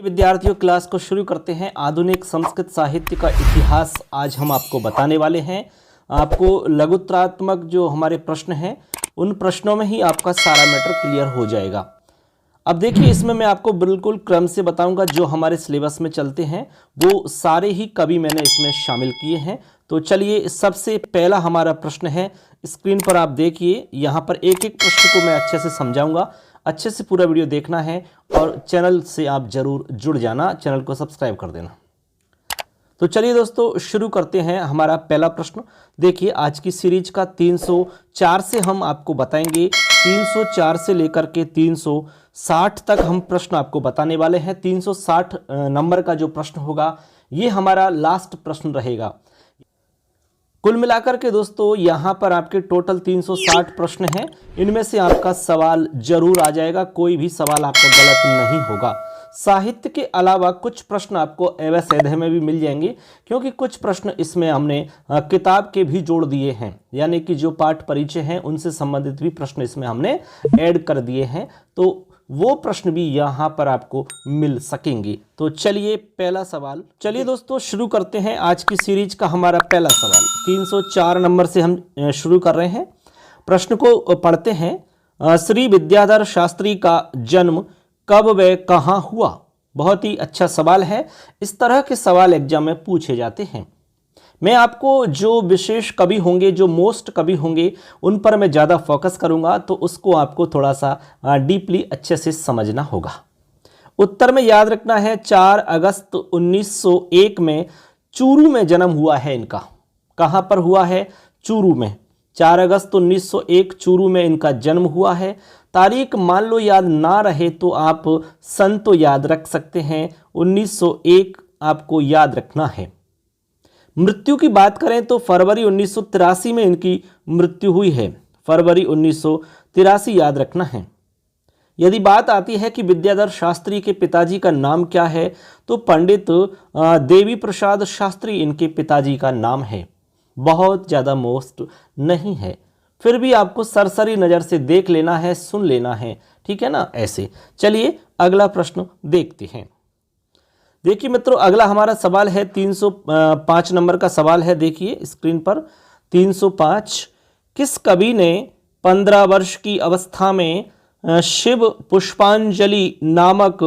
विद्यार्थियों, क्लास को शुरू करते हैं। आधुनिक संस्कृत साहित्य का इतिहास आज हम आपको बताने वाले हैं। आपको लघुत्रात्मक जो हमारे प्रश्न हैं उन प्रश्नों में ही आपका सारा मैटर क्लियर हो जाएगा। अब देखिए, इसमें मैं आपको बिल्कुल क्रम से बताऊंगा। जो हमारे सिलेबस में चलते हैं वो सारे ही कवि मैंने इसमें शामिल किए हैं। तो चलिए, सबसे पहला हमारा प्रश्न है, स्क्रीन पर आप देखिए। यहाँ पर एक एक प्रश्न को मैं अच्छे से समझाऊंगा। अच्छे से पूरा वीडियो देखना है और चैनल से आप जरूर जुड़ जाना, चैनल को सब्सक्राइब कर देना। तो चलिए दोस्तों, शुरू करते हैं। हमारा पहला प्रश्न देखिए, आज की सीरीज का 304 से हम आपको बताएंगे। 304 से लेकर के 360 तक हम प्रश्न आपको बताने वाले हैं। 360 नंबर का जो प्रश्न होगा ये हमारा लास्ट प्रश्न रहेगा। कुल मिलाकर के दोस्तों यहाँ पर आपके टोटल 360 प्रश्न हैं। इनमें से आपका सवाल जरूर आ जाएगा, कोई भी सवाल आपका गलत नहीं होगा। साहित्य के अलावा कुछ प्रश्न आपको एवं में भी मिल जाएंगे, क्योंकि कुछ प्रश्न इसमें हमने किताब के भी जोड़ दिए हैं, यानी कि जो पाठ परिचय हैं उनसे संबंधित भी प्रश्न इसमें हमने ऐड कर दिए हैं। तो वो प्रश्न भी यहाँ पर आपको मिल सकेंगे। तो चलिए, पहला सवाल, चलिए दोस्तों शुरू करते हैं। आज की सीरीज का हमारा पहला सवाल 304 नंबर से हम शुरू कर रहे हैं। प्रश्न को पढ़ते हैं। श्री विद्याधर शास्त्री का जन्म कब व कहाँ हुआ? बहुत ही अच्छा सवाल है। इस तरह के सवाल एग्जाम में पूछे जाते हैं। मैं आपको जो विशेष कवि होंगे, जो मोस्ट कवि होंगे, उन पर मैं ज़्यादा फोकस करूंगा, तो उसको आपको थोड़ा सा डीपली अच्छे से समझना होगा। उत्तर में याद रखना है 4 अगस्त 1901 में चूरू में जन्म हुआ है इनका। कहाँ पर हुआ है? चूरू में। 4 अगस्त 1901 चूरू में इनका जन्म हुआ है। तारीख मान लो याद ना रहे तो आप सन तो याद रख सकते हैं, 1901 आपको याद रखना है। मृत्यु की बात करें तो फरवरी 1983 में इनकी मृत्यु हुई है। फरवरी 1983 याद रखना है। यदि बात आती है कि विद्याधर शास्त्री के पिताजी का नाम क्या है, तो पंडित देवी प्रसाद शास्त्री इनके पिताजी का नाम है। बहुत ज़्यादा मोस्ट नहीं है, फिर भी आपको सरसरी नज़र से देख लेना है, सुन लेना है, ठीक है ना? ऐसे चलिए अगला प्रश्न देखते हैं। देखिए मित्रों, अगला हमारा सवाल है 305 नंबर का सवाल है। देखिए स्क्रीन पर 305। किस कवि ने 15 वर्ष की अवस्था में शिव पुष्पांजलि नामक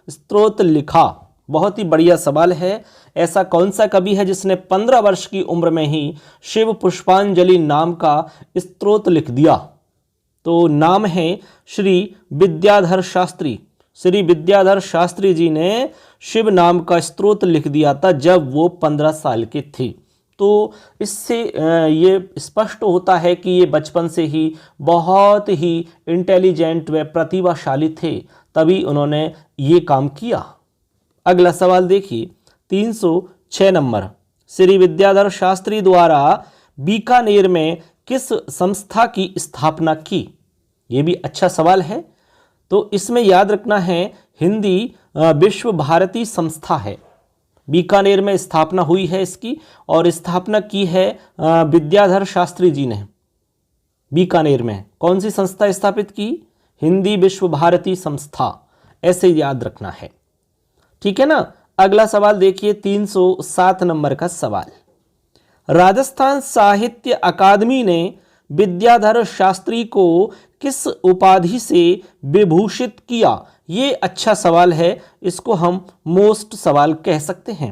स्तोत्र लिखा? बहुत ही बढ़िया सवाल है। ऐसा कौन सा कवि है जिसने 15 वर्ष की उम्र में ही शिव पुष्पांजलि नाम का स्तोत्र लिख दिया? तो नाम है श्री विद्याधर शास्त्री। श्री विद्याधर शास्त्री जी ने शिव नाम का स्तोत्र लिख दिया था जब वो 15 साल के थे। तो इससे ये स्पष्ट होता है कि ये बचपन से ही बहुत ही इंटेलिजेंट व प्रतिभाशाली थे, तभी उन्होंने ये काम किया। अगला सवाल देखिए 306 नंबर। श्री विद्याधर शास्त्री द्वारा बीकानेर में किस संस्था की स्थापना की? ये भी अच्छा सवाल है। तो इसमें याद रखना है हिंदी विश्व भारती संस्था है। बीकानेर में स्थापना हुई है इसकी, और स्थापना की है विद्याधर शास्त्री जी ने। बीकानेर में कौन सी संस्था स्थापित की? हिंदी विश्व भारती संस्था, ऐसे याद रखना है, ठीक है ना? अगला सवाल देखिए 307 नंबर का सवाल। राजस्थान साहित्य अकादमी ने विद्याधर शास्त्री को किस उपाधि से विभूषित किया? ये अच्छा सवाल है, इसको हम मोस्ट सवाल कह सकते हैं।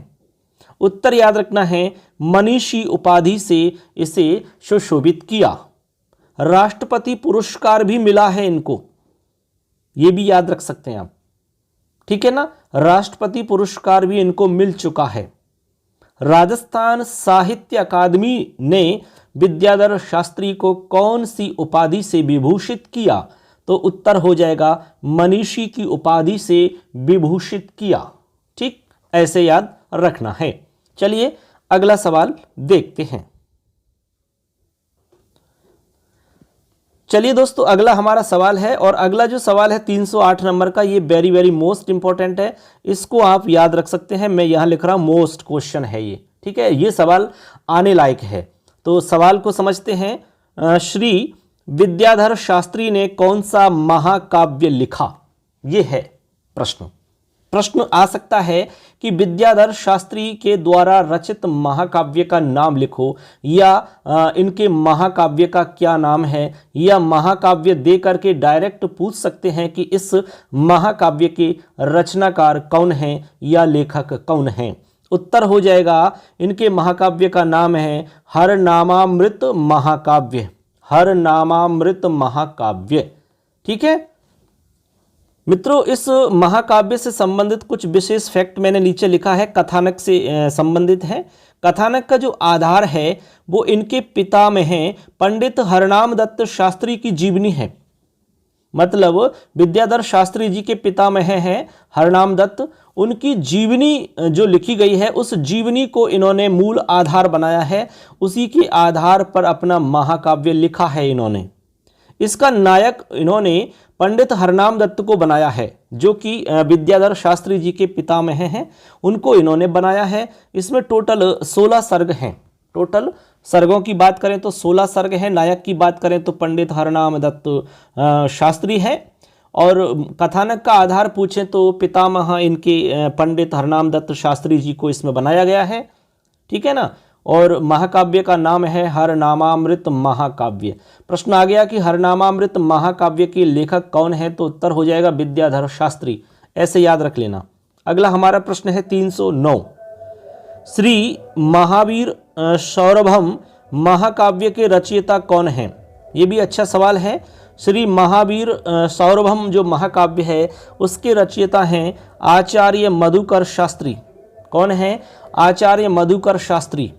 उत्तर याद रखना है, मनीषी उपाधि से इसे सुशोभित किया। राष्ट्रपति पुरस्कार भी मिला है इनको, ये भी याद रख सकते हैं आप, ठीक है ना? राष्ट्रपति पुरस्कार भी इनको मिल चुका है। राजस्थान साहित्य अकादमी ने विद्याधर शास्त्री को कौन सी उपाधि से विभूषित किया? तो उत्तर हो जाएगा मनीषी की उपाधि से विभूषित किया। ठीक, ऐसे याद रखना है। चलिए अगला सवाल देखते हैं। चलिए दोस्तों, अगला हमारा सवाल है, और अगला जो सवाल है 308 नंबर का, ये वेरी वेरी मोस्ट इंपॉर्टेंट है। इसको आप याद रख सकते हैं। मैं यहां लिख रहा हूं मोस्ट क्वेश्चन है ये, ठीक है? ये सवाल आने लायक है। तो सवाल को समझते हैं। श्री विद्याधर शास्त्री ने कौन सा महाकाव्य लिखा? ये है प्रश्न। प्रश्न आ सकता है कि विद्याधर शास्त्री के द्वारा रचित महाकाव्य का नाम लिखो, या इनके महाकाव्य का क्या नाम है, या महाकाव्य दे करके डायरेक्ट पूछ सकते हैं कि इस महाकाव्य के रचनाकार कौन हैं या लेखक कौन हैं। उत्तर हो जाएगा, इनके महाकाव्य का नाम है हरनामामृत महाकाव्य, हरनामामृत महाकाव्य। ठीक है मित्रों, इस महाकाव्य से संबंधित कुछ विशेष फैक्ट मैंने नीचे लिखा है, कथानक से संबंधित है। कथानक का जो आधार है वो इनके पितामह पंडित हरनाम दत्त शास्त्री की जीवनी है। मतलब विद्याधर शास्त्री जी के पितामह हैं हरनाम दत्त, उनकी जीवनी जो लिखी गई है उस जीवनी को इन्होंने मूल आधार बनाया है, उसी के आधार पर अपना महाकाव्य लिखा है इन्होंने। इसका नायक इन्होंने पंडित हरनाम दत्त को बनाया है, जो कि विद्याधर शास्त्री जी के पितामह हैं, उनको इन्होंने बनाया है। इसमें टोटल 16 सर्ग हैं। टोटल सर्गों की बात करें तो 16 सर्ग हैं। नायक की बात करें तो पंडित हरनाम दत्त शास्त्री हैं। और कथानक का आधार पूछें तो पितामह इनके पंडित हरनाम दत्त शास्त्री जी को इसमें बनाया गया है। ठीक है ना। और महाकाव्य का नाम है हरनामामृत महाकाव्य। प्रश्न आ गया कि हरनामामृत महाकाव्य के लेखक कौन है, तो उत्तर हो जाएगा विद्याधर शास्त्री। ऐसे याद रख लेना। अगला हमारा प्रश्न है 309। श्री महावीर सौरभम महाकाव्य के रचयिता कौन हैं? ये भी अच्छा सवाल है। श्री महावीर सौरभम जो महाकाव्य है उसके रचयिता हैं आचार्य मधुकर शास्त्री। कौन है? आचार्य मधुकर शास्त्री।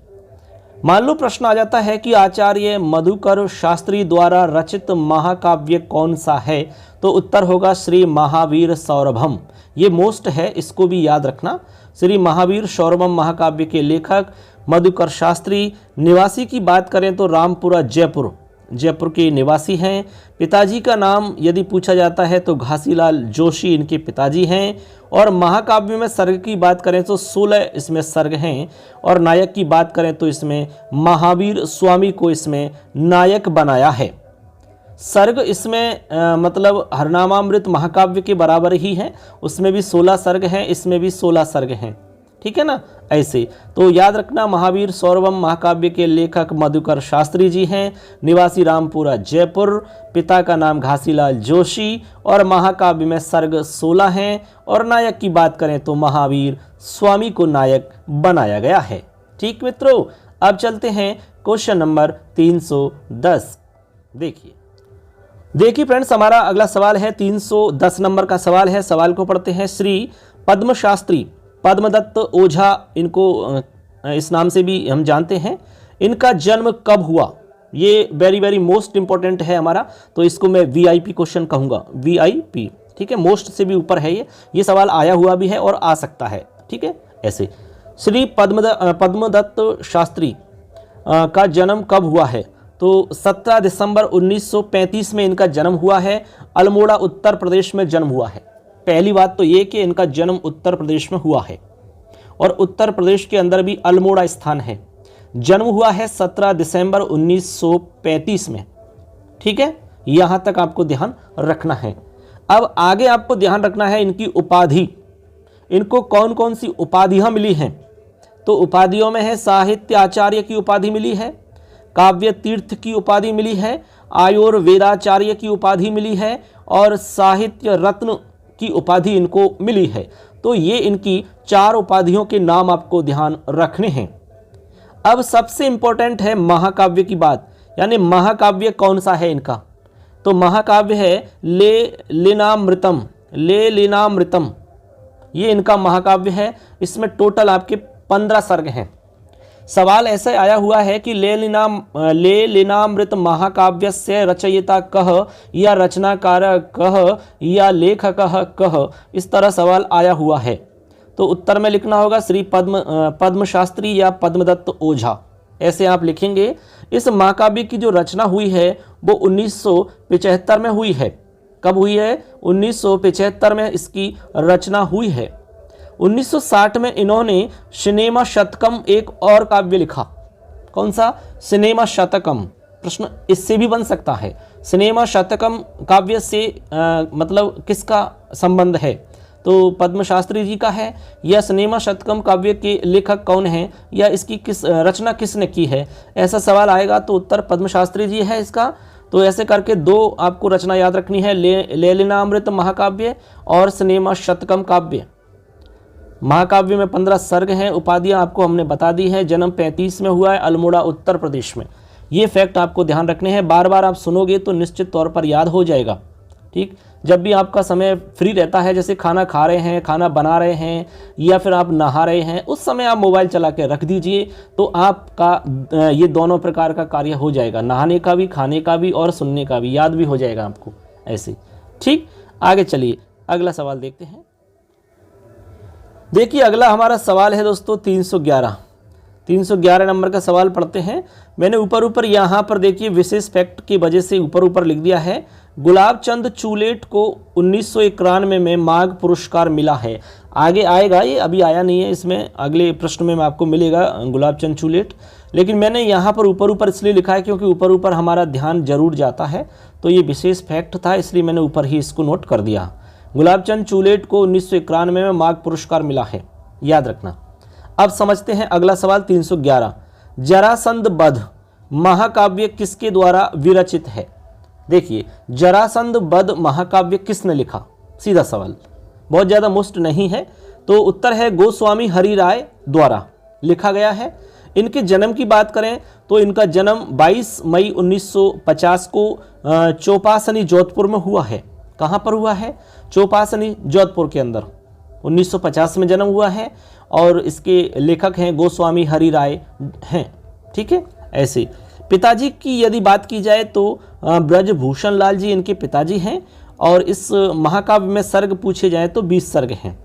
मान लो प्रश्न आ जाता है कि आचार्य मधुकर शास्त्री द्वारा रचित महाकाव्य कौन सा है, तो उत्तर होगा श्री महावीर सौरभम। ये मोस्ट है, इसको भी याद रखना। श्री महावीर सौरभम महाकाव्य के लेखक मधुकर शास्त्री। निवासी की बात करें तो रामपुरा जयपुर, जयपुर के निवासी हैं। पिताजी का नाम यदि पूछा जाता है तो घासीलाल जोशी इनके पिताजी हैं। और महाकाव्य में सर्ग की बात करें तो 16 इसमें सर्ग हैं। और नायक की बात करें तो इसमें महावीर स्वामी को इसमें नायक बनाया है। सर्ग इसमें मतलब हरनामामृत महाकाव्य के बराबर ही है, उसमें भी 16 सर्ग हैं, इसमें भी 16 सर्ग हैं। ठीक है ना। ऐसे तो याद रखना, महावीर सौरभम महाकाव्य के लेखक मधुकर शास्त्री जी हैं, निवासी रामपुरा जयपुर, पिता का नाम घासीलाल जोशी, और महाकाव्य में सर्ग 16 हैं। और नायक की बात करें तो महावीर स्वामी को नायक बनाया गया है। ठीक मित्रों, अब चलते हैं क्वेश्चन नंबर 310। देखिए फ्रेंड्स, हमारा अगला सवाल है 310 नंबर का सवाल है। सवाल को पढ़ते हैं। श्री पद्म शास्त्री पद्मदत्त ओझा, इनको इस नाम से भी हम जानते हैं, इनका जन्म कब हुआ? ये वेरी वेरी मोस्ट इंपॉर्टेंट है हमारा, तो इसको मैं वीआईपी क्वेश्चन कहूँगा, वीआईपी। ठीक है, मोस्ट से भी ऊपर है ये सवाल आया हुआ भी है और आ सकता है। ठीक है, ऐसे श्री पद्मदत्त शास्त्री का जन्म कब हुआ है? तो 17 दिसंबर 1935 में इनका जन्म हुआ है। अल्मोड़ा उत्तर प्रदेश में जन्म हुआ है। पहली बात तो ये कि इनका जन्म उत्तर प्रदेश में हुआ है, और उत्तर प्रदेश के अंदर भी अल्मोड़ा स्थान है। जन्म हुआ है 17 दिसंबर 1935 में। ठीक है, यहाँ तक आपको ध्यान रखना है। अब आगे आपको ध्यान रखना है इनकी उपाधि। इनको कौन कौन सी उपाधियाँ मिली हैं? तो उपाधियों में है साहित्य आचार्य की उपाधि मिली है, काव्य तीर्थ की उपाधि मिली है, आयुर्वेदाचार्य की उपाधि मिली है, और साहित्य रत्न की उपाधि इनको मिली है। तो ये इनकी 4 उपाधियों के नाम आपको ध्यान रखने हैं। अब सबसे इंपॉर्टेंट है महाकाव्य की बात, यानी महाकाव्य कौन सा है इनका? तो महाकाव्य है लेलिनामृतम, लेलिनामृतम, ये इनका महाकाव्य है। इसमें टोटल आपके 15 सर्ग हैं। सवाल ऐसे आया हुआ है कि लेलिनामृत महाकाव्य से रचयिता कह, या रचनाकार कह, या लेखक कह, इस तरह सवाल आया हुआ है। तो उत्तर में लिखना होगा श्री पद्म शास्त्री या पद्मदत्त ओझा, ऐसे आप लिखेंगे। इस महाकाव्य की जो रचना हुई है वो 1975 में हुई है। कब हुई है? 1975 में इसकी रचना हुई है। 1960 में इन्होंने सिनेमा शतकम एक और काव्य लिखा। कौन सा? सिनेमा शतकम। प्रश्न इससे भी बन सकता है, सिनेमा शतकम काव्य से मतलब किसका संबंध है? तो पद्म शास्त्री जी का है, या सिनेमा शतकम काव्य के लेखक कौन हैं, या इसकी किस रचना किसने की है, ऐसा सवाल आएगा तो उत्तर पद्म शास्त्री जी है इसका। तो ऐसे करके दो आपको रचना याद रखनी है, ललितामृत महाकाव्य और सिनेमा शतकम काव्य। महाकाव्य में 15 सर्ग हैं। उपाधियां आपको हमने बता दी है। जन्म 35 में हुआ है, अल्मोड़ा उत्तर प्रदेश में। ये फैक्ट आपको ध्यान रखने हैं, बार बार आप सुनोगे तो निश्चित तौर पर याद हो जाएगा। ठीक, जब भी आपका समय फ्री रहता है, जैसे खाना खा रहे हैं, खाना बना रहे हैं, या फिर आप नहा रहे हैं, उस समय आप मोबाइल चला के रख दीजिए, तो आपका ये दोनों प्रकार का कार्य हो जाएगा, नहाने का भी, खाने का भी और सुनने का भी, याद भी हो जाएगा आपको ऐसे। ठीक, आगे चलिए अगला सवाल देखते हैं। देखिए अगला हमारा सवाल है दोस्तों 311 नंबर का सवाल पढ़ते हैं। मैंने ऊपर यहाँ पर देखिए विशेष फैक्ट की वजह से ऊपर लिख दिया है। गुलाब चंद चूलेट को 1991 में माघ पुरस्कार मिला है। आगे आएगा, ये अभी आया नहीं है, इसमें अगले प्रश्न में आपको मिलेगा गुलाब चंद चूलेट। लेकिन मैंने यहाँ पर ऊपर इसलिए लिखा है क्योंकि ऊपर हमारा ध्यान जरूर जाता है, तो ये विशेष फैक्ट था, इसलिए मैंने ऊपर ही इसको नोट कर दिया। गुलाब चंद चूलेट को 1991 में माघ पुरस्कार मिला है, याद रखना। अब समझते हैं अगला सवाल 311। जरासंध वध महाकाव्य किसके द्वारा विरचित है? देखिए जरासंध वध महाकाव्य किसने लिखा, सीधा सवाल, बहुत ज़्यादा मुश्त नहीं है। तो उत्तर है गोस्वामी हरिराय द्वारा लिखा गया है। इनके जन्म की बात करें तो इनका जन्म 22 मई 1950 को चौपासनी जोधपुर में हुआ है। कहाँ पर हुआ है? चौपासनी जोधपुर के अंदर 1950 में जन्म हुआ है, और इसके लेखक हैं गोस्वामी हरिराय हैं। ठीक है, ऐसे। पिताजी की यदि बात की जाए तो ब्रजभूषण लाल जी इनके पिताजी हैं, और इस महाकाव्य में सर्ग पूछे जाए तो 20 सर्ग हैं।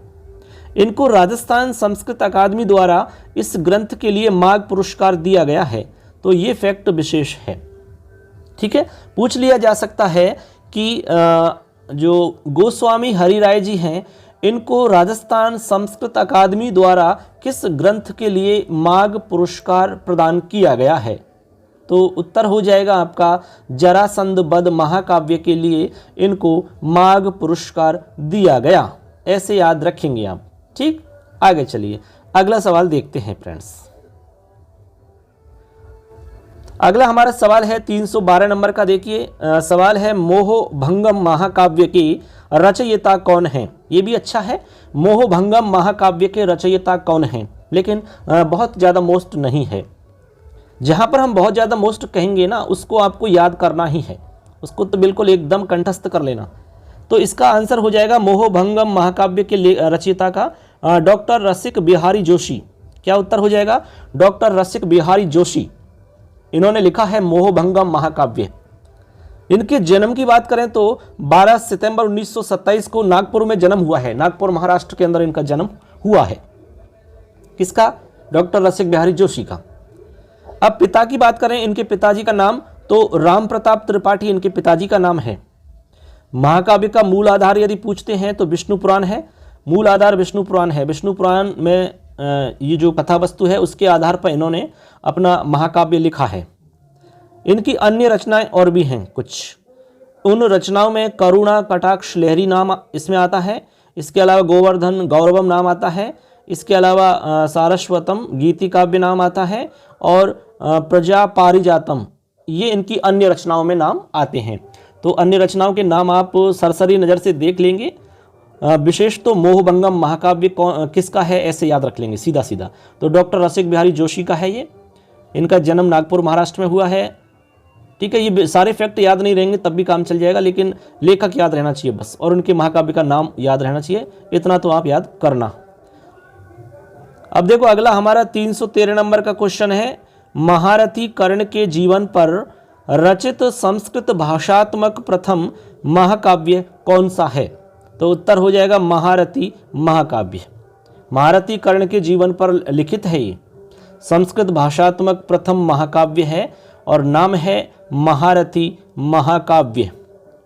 इनको राजस्थान संस्कृत अकादमी द्वारा इस ग्रंथ के लिए माघ पुरस्कार दिया गया है, तो ये फैक्ट विशेष है। ठीक है, पूछ लिया जा सकता है कि जो गोस्वामी हरिराय जी हैं, इनको राजस्थान संस्कृत अकादमी द्वारा किस ग्रंथ के लिए माघ पुरस्कार प्रदान किया गया है? तो उत्तर हो जाएगा आपका जरासंध वध महाकाव्य के लिए इनको माघ पुरस्कार दिया गया, ऐसे याद रखेंगे आप। ठीक, आगे चलिए अगला सवाल देखते हैं फ्रेंड्स। अगला हमारा सवाल है 312 नंबर का। देखिए सवाल है मोह भंगम महाकाव्य के रचयिता कौन हैं? ये भी अच्छा है, मोह भंगम महाकाव्य के रचयिता कौन हैं, लेकिन बहुत ज़्यादा मोस्ट नहीं है। जहाँ पर हम बहुत ज़्यादा मोस्ट कहेंगे ना, उसको आपको याद करना ही है, उसको तो बिल्कुल एकदम कंठस्थ कर लेना। तो इसका आंसर हो जाएगा मोह भंगम महाकाव्य के रचयिता का डॉक्टर रसिक बिहारी जोशी। क्या उत्तर हो जाएगा? डॉक्टर रसिक बिहारी जोशी, इन्होंने लिखा है मोह भंगम महाकाव्य। इनके जन्म की बात करें तो 12 सितंबर 1927 को नागपुर में जन्म हुआ है। नागपुर महाराष्ट्र के अंदर इनका जन्म हुआ है। किसका? डॉक्टर रसिक बिहारी जोशी का। अब पिता की बात करें, इनके पिताजी का नाम तो राम प्रताप त्रिपाठी इनके पिताजी का नाम है। महाकाव्य का मूल आधार यदि पूछते हैं तो विष्णु पुराण है, मूल आधार विष्णु पुराण है। विष्णु पुराण में ये जो कथा वस्तु है उसके आधार पर इन्होंने अपना महाकाव्य लिखा है। इनकी अन्य रचनाएं और भी हैं कुछ, उन रचनाओं में करुणा कटाक्ष लहरी नाम इसमें आता है। इसके अलावा गोवर्धन गौरवम नाम आता है। इसके अलावा सारस्वतम गीति काव्य नाम आता है, और प्रजा पारिजातम, ये इनकी अन्य रचनाओं में नाम आते हैं। तो अन्य रचनाओं के नाम आप सरसरी नज़र से देख लेंगे। विशेष तो मोहभंगम महाकाव्य किसका है ऐसे याद रख लेंगे सीधा सीधा। तो डॉक्टर रसिक बिहारी जोशी का है ये। इनका जन्म नागपुर महाराष्ट्र में हुआ है। ठीक है, ये सारे फैक्ट याद नहीं रहेंगे तब भी काम चल जाएगा, लेकिन लेखक याद रहना चाहिए बस, और उनके महाकाव्य का नाम याद रहना चाहिए, इतना तो आप याद करना। अब देखो अगला हमारा 313 नंबर का क्वेश्चन है, महारथी कर्ण के जीवन पर रचित संस्कृत भाषात्मक प्रथम महाकाव्य कौन सा है? तो उत्तर हो जाएगा महारथी महाकाव्य। महारथी कर्ण के जीवन पर लिखित है ये, संस्कृत भाषात्मक प्रथम महाकाव्य है और नाम है महारथी महाकाव्य।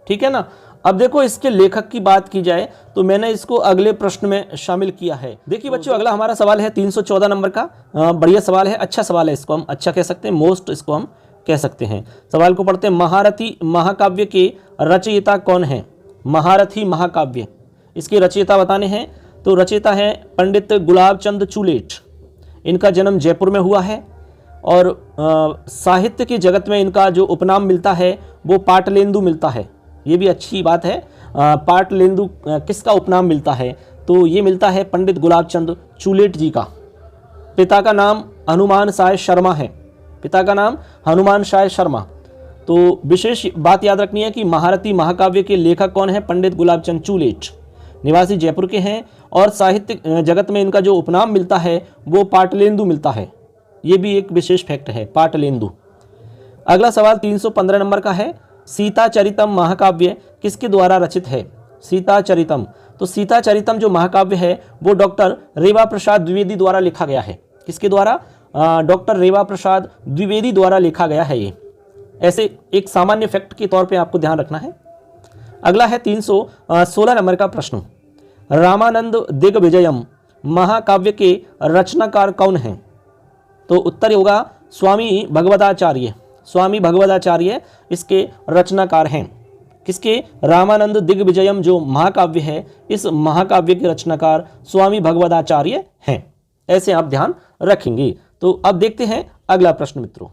ठीक है ना। अब देखो इसके लेखक की बात की जाए तो मैंने इसको अगले प्रश्न में शामिल किया है। देखिए बच्चों अगला हमारा सवाल है 314 नंबर का। बढ़िया सवाल है, अच्छा सवाल है, इसको हम अच्छा कह सकते हैं, मोस्ट इसको हम कह सकते हैं। सवाल को पढ़ते हैं, महारथी महाकाव्य के रचयिता कौन है? महारथी महाकाव्य, इसके रचयिता बताने हैं तो रचयिता हैं पंडित गुलाब चंद चुलेट। इनका जन्म जयपुर में हुआ है और साहित्य के जगत में इनका जो उपनाम मिलता है वो पाटलेंदु मिलता है। ये भी अच्छी बात है। पाटलेंदु किसका उपनाम मिलता है? तो ये मिलता है पंडित गुलाब चंद चुलेट जी का। पिता का नाम हनुमान साय शर्मा है। पिता का नाम हनुमान साय शर्मा। तो विशेष बात याद रखनी है कि महारथी महाकाव्य के लेखक कौन है? पंडित गुलाब चंद चुलेट, निवासी जयपुर के हैं और साहित्य जगत में इनका जो उपनाम मिलता है वो पाटलेंदु मिलता है। ये भी एक विशेष फैक्ट है, पाटलेंदु। अगला सवाल 315 नंबर का है, सीता चरितम महाकाव्य किसके द्वारा रचित है? सीता चरितम, तो सीता चरितम जो महाकाव्य है वो डॉक्टर रेवा प्रसाद द्विवेदी द्वारा लिखा गया है। किसके द्वारा? डॉक्टर रेवा प्रसाद द्विवेदी द्वारा लिखा गया है। ये ऐसे एक सामान्य फैक्ट के तौर पे आपको ध्यान रखना है। अगला है 316 नंबर का प्रश्न, रामानंद दिग्विजयम महाकाव्य के रचनाकार कौन हैं? तो उत्तर होगा स्वामी भगवदाचार्य। स्वामी भगवदाचार्य इसके रचनाकार हैं। किसके? रामानंद दिग्विजयम जो महाकाव्य है, इस महाकाव्य के रचनाकार स्वामी भगवदाचार्य हैं। ऐसे आप ध्यान रखेंगे। तो अब देखते हैं अगला प्रश्न मित्रों।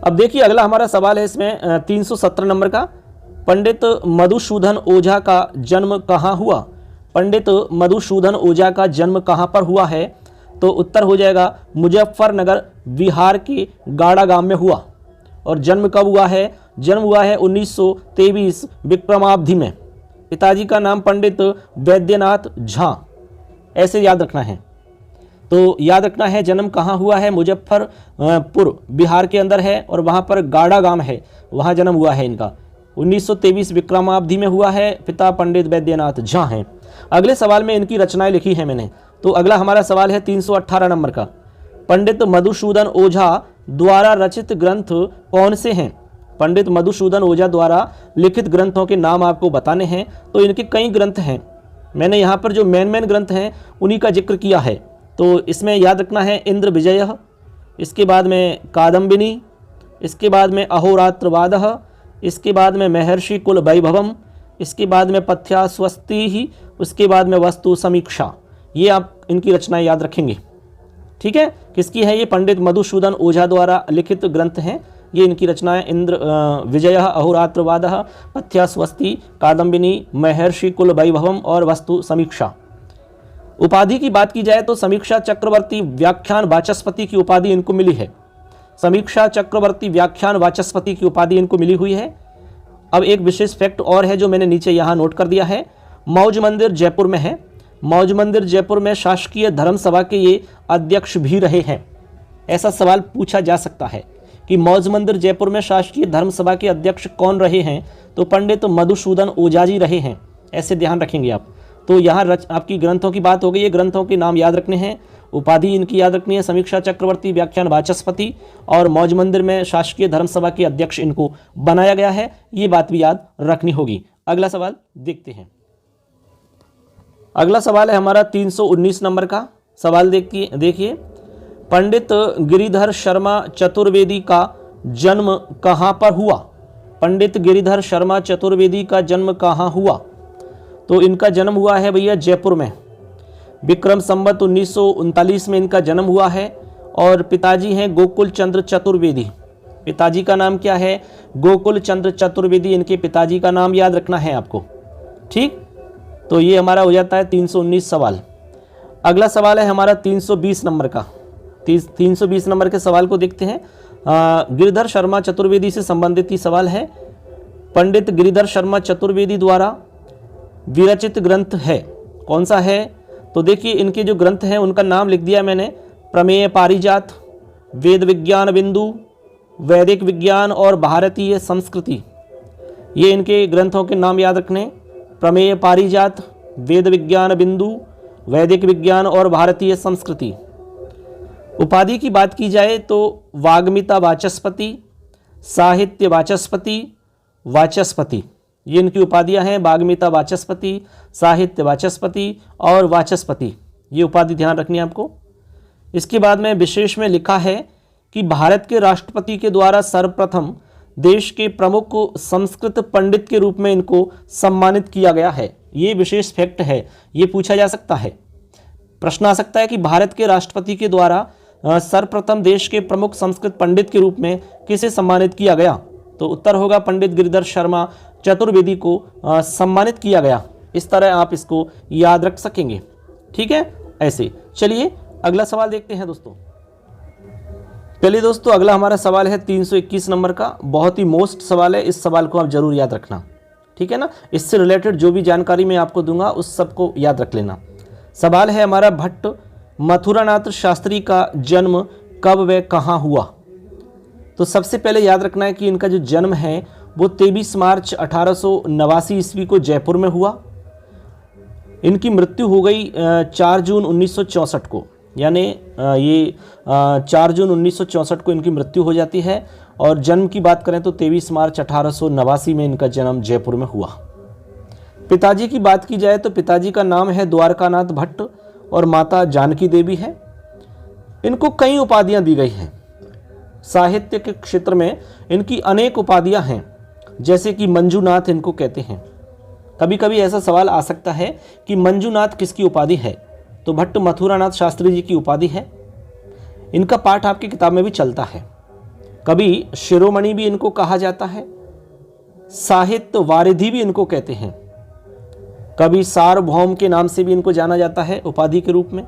अब देखिए अगला हमारा सवाल है इसमें 317 नंबर का, पंडित मधुसूदन ओझा का जन्म कहाँ हुआ? पंडित मधुसूदन ओझा का जन्म कहाँ पर हुआ है? तो उत्तर हो जाएगा मुजफ्फरनगर बिहार के गाड़ा गांव में हुआ। और जन्म कब हुआ है? जन्म हुआ है 1923 विक्रमाब्धि में। पिताजी का नाम पंडित वैद्यनाथ झा, ऐसे याद रखना है। तो याद रखना है जन्म कहाँ हुआ है? मुजफ्फरपुर बिहार के अंदर है और वहाँ पर गाड़ा गांव है, वहाँ जन्म हुआ है इनका। 1923 विक्रमाब्धि में हुआ है। पिता पंडित वैद्यनाथ झा हैं। अगले सवाल में इनकी रचनाएं लिखी हैं मैंने। तो अगला हमारा सवाल है 318 नंबर का, पंडित मधुसूदन ओझा द्वारा रचित ग्रंथ कौन से हैं? पंडित मधुसूदन ओझा द्वारा लिखित ग्रंथों के नाम आपको बताने हैं। तो इनके कई ग्रंथ हैं, मैंने यहाँ पर जो मेन ग्रंथ हैं उन्हीं का जिक्र किया है। तो इसमें याद रखना है इंद्र विजय, इसके बाद में कादम्बिनी, इसके बाद में अहोरात्रवादः, इसके बाद में महर्षि कुल वैभवम, इसके बाद में पथ्यास्वस्ति ही, उसके बाद में वस्तु समीक्षा। ये आप इनकी रचनाएं याद रखेंगे। ठीक है, किसकी है ये? पंडित मधुसूदन ओझा द्वारा लिखित ग्रंथ हैं। ये इनकी रचनाएं इंद्र विजय, अहोरात्रवादः, पथ्यास्वस्ति, कादम्बिनी, महर्षि कुल वैभवम और वस्तु समीक्षा। उपाधि की बात की जाए तो समीक्षा चक्रवर्ती व्याख्यान वाचस्पति की उपाधि इनको मिली है। समीक्षा चक्रवर्ती व्याख्यान वाचस्पति की उपाधि इनको मिली हुई है। अब एक विशेष फैक्ट और है जो मैंने नीचे यहाँ नोट कर दिया है। मौज मंदिर जयपुर में है। मौज मंदिर जयपुर में शासकीय धर्म सभा के ये अध्यक्ष भी रहे हैं। ऐसा सवाल पूछा जा सकता है कि मौज मंदिर जयपुर में शासकीय धर्म सभा के अध्यक्ष कौन रहे हैं? तो पंडित मधुसूदन ओझा जी रहे हैं। ऐसे ध्यान रखेंगे आप। तो यहाँ आपकी ग्रंथों की बात हो गई है, ग्रंथों के नाम याद रखने हैं, उपाधि इनकी याद रखनी है, समीक्षा चक्रवर्ती व्याख्यान वाचस्पति, और मौज मंदिर में शासकीय धर्म सभा के अध्यक्ष इनको बनाया गया है। ये बात भी याद रखनी होगी। अगला सवाल देखते हैं। अगला सवाल है हमारा 319 नंबर का सवाल। देखिए, पंडित गिरिधर शर्मा चतुर्वेदी का जन्म कहाँ पर हुआ? पंडित गिरिधर शर्मा चतुर्वेदी का जन्म कहाँ हुआ? तो इनका जन्म हुआ है भैया जयपुर में। विक्रम संवत 1939 में इनका जन्म हुआ है और पिताजी हैं गोकुल चंद्र चतुर्वेदी। पिताजी का नाम क्या है? गोकुल चंद्र चतुर्वेदी इनके पिताजी का नाम याद रखना है आपको। ठीक, तो ये हमारा हो जाता है 319 सवाल। अगला सवाल है हमारा 320 नंबर का। 320 नंबर के सवाल को देखते हैं। गिरिधर शर्मा चतुर्वेदी से संबंधित ही सवाल है। पंडित गिरिधर शर्मा चतुर्वेदी द्वारा विरचित ग्रंथ है, कौन सा है? तो देखिए इनके जो ग्रंथ हैं उनका नाम लिख दिया मैंने। प्रमेय पारिजात, वेद विज्ञान बिंदु, वैदिक विज्ञान और भारतीय संस्कृति। ये इनके ग्रंथों के नाम याद रखने। प्रमेय पारिजात, वेद विज्ञान बिंदु, वैदिक विज्ञान और भारतीय संस्कृति। उपाधि की बात की जाए तो वाग्मिता वाचस्पति, साहित्य वाचस्पति, वाचस्पति, ये इनकी उपाधियां हैं। वाग्मिता वाचस्पति, साहित्य वाचस्पति और वाचस्पति, ये उपाधि ध्यान रखनी है आपको। इसके बाद में विशेष में लिखा है कि भारत के राष्ट्रपति के द्वारा सर्वप्रथम देश के प्रमुख संस्कृत पंडित के रूप में इनको सम्मानित किया गया है। ये विशेष फैक्ट है, ये पूछा जा सकता है। प्रश्न आ सकता है कि भारत के राष्ट्रपति के द्वारा सर्वप्रथम देश के प्रमुख संस्कृत पंडित के रूप में किसे सम्मानित किया गया? तो उत्तर होगा पंडित गिरिधर शर्मा चतुर्वेदी को सम्मानित किया गया। इस तरह आप इसको याद रख सकेंगे। ठीक है, ऐसे। चलिए अगला सवाल देखते हैं दोस्तों। चलिए दोस्तों, अगला हमारा सवाल है 321 नंबर का। बहुत ही मोस्ट सवाल है, इस सवाल को आप जरूर याद रखना। ठीक है ना, इससे रिलेटेड जो भी जानकारी मैं आपको दूंगा उस सबको याद रख लेना। सवाल है हमारा, भट्ट मथुरानाथ शास्त्री का जन्म कब व कहाँ हुआ? तो सबसे पहले याद रखना है कि इनका जो जन्म है वो 23 मार्च 1889 ईस्वी को जयपुर में हुआ। इनकी मृत्यु हो गई 4 जून 1964 को, यानी ये 4 जून 1964 को इनकी मृत्यु हो जाती है। और जन्म की बात करें तो 23 मार्च 1889 में इनका जन्म जयपुर में हुआ। पिताजी की बात की जाए तो पिताजी का नाम है द्वारकानाथ भट्ट और माता जानकी देवी है। इनको कई उपाधियां दी गई हैं। साहित्य के क्षेत्र में इनकी अनेक उपाधियां हैं, जैसे कि मंजूनाथ इनको कहते हैं। कभी कभी ऐसा सवाल आ सकता है कि मंजूनाथ किसकी उपाधि है? तो भट्ट मथुरानाथ शास्त्री जी की उपाधि है। इनका पाठ आपकी किताब में भी चलता है। कभी शिरोमणि भी इनको कहा जाता है, साहित्य वारिधि भी इनको कहते हैं। कभी सार्वभौम के नाम से भी इनको जाना जाता है उपाधि के रूप में।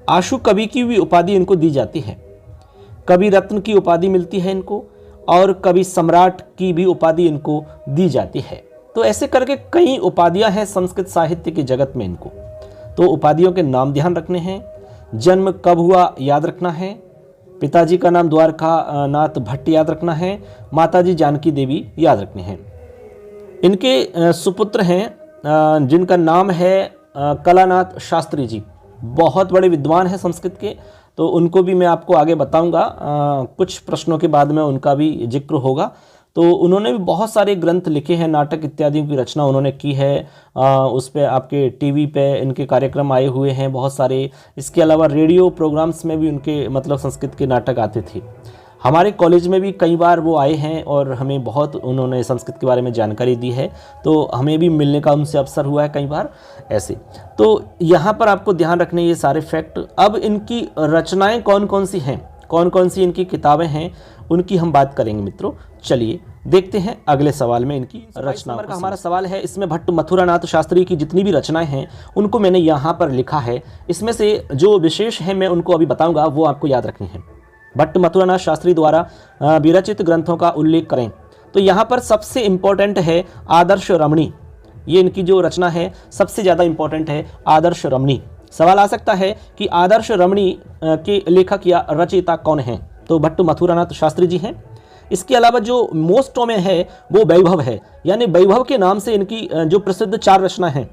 आशु कवि की भी उपाधि इनको दी जाती है। कवि रत्न की उपाधि मिलती है इनको, और कवि सम्राट की भी उपाधि इनको दी जाती है। तो ऐसे करके कई उपाधियां हैं संस्कृत साहित्य के जगत में इनको। तो उपाधियों के नाम ध्यान रखने हैं। जन्म कब हुआ याद रखना है। पिताजी का नाम द्वारका नाथ भट्ट याद रखना है। माताजी जानकी देवी याद रखने हैं। इनके सुपुत्र हैं जिनका नाम है कलानाथ शास्त्री जी। बहुत बड़े विद्वान हैं संस्कृत के, तो उनको भी मैं आपको आगे बताऊंगा। कुछ प्रश्नों के बाद में उनका भी जिक्र होगा। तो उन्होंने भी बहुत सारे ग्रंथ लिखे हैं, नाटक इत्यादि की रचना उन्होंने की है। उस पे आपके टीवी पे इनके कार्यक्रम आए हुए हैं बहुत सारे। इसके अलावा रेडियो प्रोग्राम्स में भी उनके मतलब संस्कृत के नाटक आते थे। हमारे कॉलेज में भी कई बार वो आए हैं और हमें बहुत उन्होंने संस्कृत के बारे में जानकारी दी है। तो हमें भी मिलने का उनसे अवसर हुआ है कई बार ऐसे। तो यहाँ पर आपको ध्यान रखने ये सारे फैक्ट। अब इनकी रचनाएं कौन कौन सी हैं, कौन कौन सी इनकी किताबें हैं, उनकी हम बात करेंगे मित्रों। चलिए देखते हैं अगले सवाल में इनकी रचना का हमारा सवाल है। इसमें भट्ट मथुरानाथ शास्त्री की जितनी भी रचनाएं हैं उनको मैंने यहाँ पर लिखा है। इसमें से जो विशेष है मैं उनको अभी बताऊंगा, वो आपको याद रखनी है। भट्ट मथुरानाथ शास्त्री द्वारा विरचित ग्रंथों का उल्लेख करें तो यहाँ पर सबसे इंपॉर्टेंट है आदर्श रमणी। ये इनकी जो रचना है सबसे ज़्यादा इंपॉर्टेंट है आदर्श रमणी। सवाल आ सकता है कि आदर्श रमणी के लेखक या रचयिता कौन हैं? तो भट्ट मथुरानाथ शास्त्री जी हैं। इसके अलावा जो मोस्ट में है वो वैभव है, यानी वैभव के नाम से इनकी जो प्रसिद्ध 4 रचना हैं।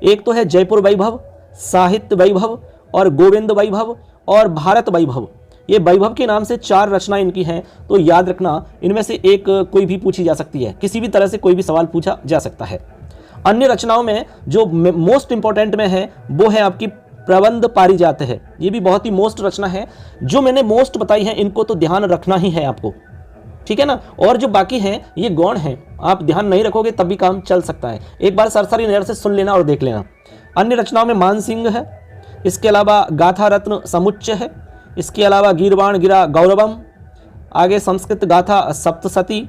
एक तो है जयपुर वैभव, साहित्य वैभव और गोविंद वैभव और भारत वैभव। ये वैभव के नाम से 4 रचना इनकी हैं। तो याद रखना, इनमें से एक कोई भी पूछी जा सकती है, किसी भी तरह से कोई भी सवाल पूछा जा सकता है। अन्य रचनाओं में जो मोस्ट इंपॉर्टेंट में है वो है आपकी प्रबंध पारिजात है। ये भी बहुत ही मोस्ट रचना है। जो मैंने मोस्ट बताई है इनको तो ध्यान रखना ही है आपको, ठीक है ना। और जो बाकी हैं ये गौण हैं, आप ध्यान नहीं रखोगे तब भी काम चल सकता है। एक बार सरसरी नजर से सुन लेना और देख लेना। अन्य रचनाओं में मानसिंह है, इसके अलावा गाथा रत्न समुच्चय है, इसके अलावा गीर्वाण गिरा गौरवम, आगे संस्कृत गाथा सप्तसती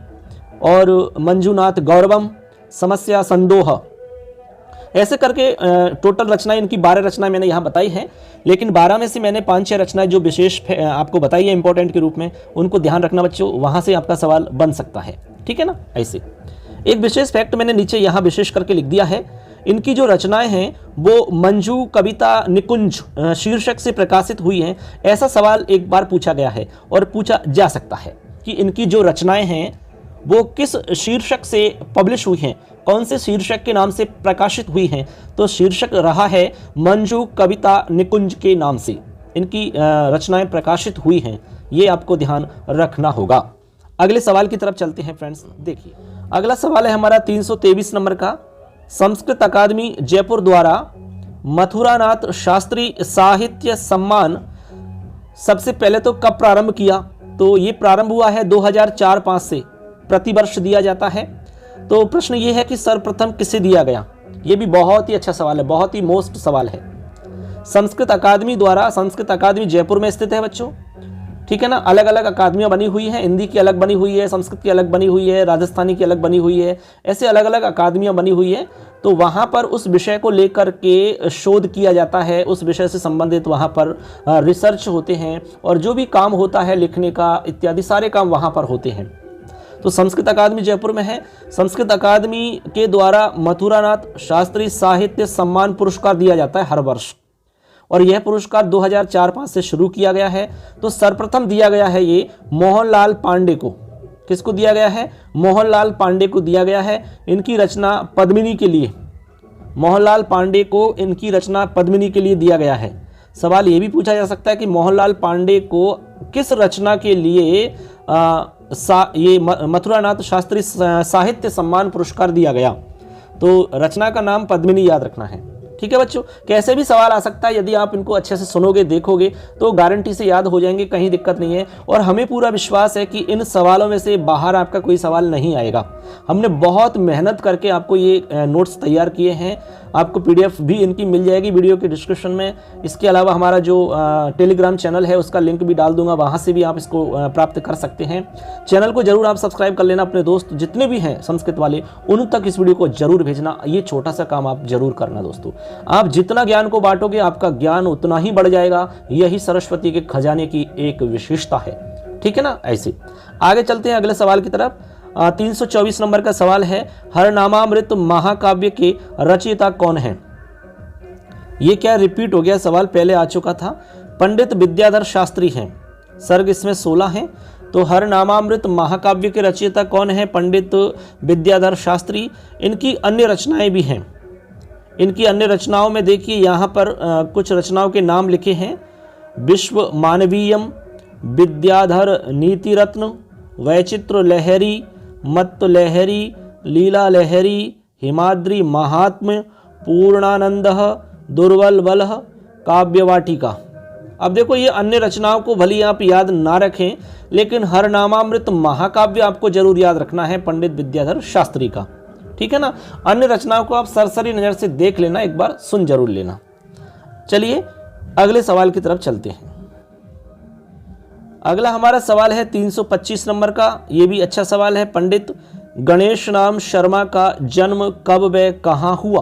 और मंजूनाथ गौरवम, समस्या संदोह। ऐसे करके टोटल रचनाएं इनकी 12 रचनाएं मैंने यहाँ बताई हैं। लेकिन 12 में से मैंने 5-6 रचनाएं जो विशेष आपको बताई है इंपॉर्टेंट के रूप में, उनको ध्यान रखना बच्चों, वहाँ से आपका सवाल बन सकता है, ठीक है ना। ऐसे एक विशेष फैक्ट मैंने नीचे यहाँ विशेष करके लिख दिया है। इनकी जो रचनाएं हैं वो मंजू कविता निकुंज शीर्षक से प्रकाशित हुई हैं। ऐसा सवाल एक बार पूछा गया है और पूछा जा सकता है कि इनकी जो रचनाएं हैं वो किस शीर्षक से पब्लिश हुई हैं, कौन से शीर्षक के नाम से प्रकाशित हुई हैं। तो शीर्षक रहा है मंजू कविता निकुंज के नाम से इनकी रचनाएं प्रकाशित हुई हैं। ये आपको ध्यान रखना होगा। अगले सवाल की तरफ चलते हैं फ्रेंड्स। देखिए अगला सवाल है हमारा 323 नंबर का। संस्कृत अकादमी जयपुर द्वारा मथुरानाथ शास्त्री साहित्य सम्मान सबसे पहले तो कब प्रारंभ किया? तो ये प्रारंभ हुआ है 2004-5 से। प्रतिवर्ष दिया जाता है। तो प्रश्न ये है कि सर्वप्रथम किसे दिया गया। ये भी बहुत ही अच्छा सवाल है, बहुत ही मोस्ट सवाल है। संस्कृत अकादमी द्वारा, संस्कृत अकादमी जयपुर में स्थित है बच्चों, ठीक है ना। अलग अलग अकादमियाँ बनी हुई हैं, हिंदी की अलग बनी हुई है, संस्कृत की अलग बनी हुई है, राजस्थानी की अलग बनी हुई है, ऐसे अलग अलग अकादमियाँ बनी हुई है। तो वहाँ पर उस विषय को लेकर के शोध किया जाता है, उस विषय से संबंधित वहाँ पर रिसर्च होते हैं, और जो भी काम होता है लिखने का इत्यादि सारे काम वहाँ पर होते हैं। तो संस्कृत अकादमी जयपुर में है। संस्कृत अकादमी के द्वारा मथुरानाथ शास्त्री साहित्य सम्मान पुरस्कार दिया जाता है हर वर्ष, और यह पुरस्कार 2004-05 से शुरू किया गया है। तो सर्वप्रथम दिया गया है ये मोहनलाल पांडे को। किसको दिया गया है? मोहनलाल पांडे को दिया गया है। इनकी रचना पद्मिनी के लिए, मोहनलाल पांडे को इनकी रचना पद्मिनी के लिए दिया गया है। सवाल ये भी पूछा जा सकता है कि मोहनलाल पांडे को किस रचना के लिए ये मथुरानाथ शास्त्री साहित्य सम्मान पुरस्कार दिया गया। तो रचना का नाम पद्मिनी याद रखना है, ठीक है बच्चों। कैसे भी सवाल आ सकता है, यदि आप इनको अच्छे से सुनोगे देखोगे तो गारंटी से याद हो जाएंगे, कहीं दिक्कत नहीं है। और हमें पूरा विश्वास है कि इन सवालों में से बाहर आपका कोई सवाल नहीं आएगा। हमने बहुत मेहनत करके आपको ये नोट्स तैयार किए हैं। आपको PDF भी इनकी मिल जाएगी वीडियो के डिस्क्रिप्शन में। इसके अलावा हमारा जो टेलीग्राम चैनल है उसका लिंक भी डाल दूंगा, वहाँ से भी आप इसको प्राप्त कर सकते हैं। चैनल को जरूर आप सब्सक्राइब कर लेना, अपने दोस्त जितने भी हैं संस्कृत वाले उन तक इस वीडियो को जरूर भेजना। ये छोटा सा काम आप जरूर करना दोस्तों। आप जितना ज्ञान को बांटोगे आपका ज्ञान उतना ही बढ़ जाएगा। यही सरस्वती के खजाने की एक विशेषता है, ठीक है ना। ऐसे आगे चलते हैं अगले सवाल की तरफ। 324 नंबर का सवाल है, हरनामामृत महाकाव्य के रचयिता कौन है। ये क्या रिपीट हो गया सवाल, पहले आ चुका था। पंडित विद्याधर शास्त्री हैं, सर्ग इसमें 16 हैं। तो हरनामामृत महाकाव्य के रचयिता कौन है? पंडित विद्याधर शास्त्री। इनकी अन्य रचनाएं भी हैं। इनकी अन्य रचनाओं में देखिए यहाँ पर कुछ रचनाओं के नाम लिखे हैं। विश्व मानवीयम, विद्याधर नीतिरत्न, वैचित्र लहरी, मत्त लहरी, लीला लहरी, हिमाद्री महात्म्य, पूर्णानंद, दुर्बल बलह, काव्यवाटिका। अब देखो ये अन्य रचनाओं को भली आप याद ना रखें, लेकिन हरनामामृत महाकाव्य आपको जरूर याद रखना है पंडित विद्याधर शास्त्री का, ठीक है ना। अन्य रचनाओं को आप सरसरी नजर से देख लेना, एक बार सुन जरूर लेना। चलिए अगले सवाल की तरफ चलते हैं। अगला हमारा सवाल है 325 नंबर का। ये भी अच्छा सवाल है। पंडित गणेश राम शर्मा का जन्म कब व कहाँ हुआ।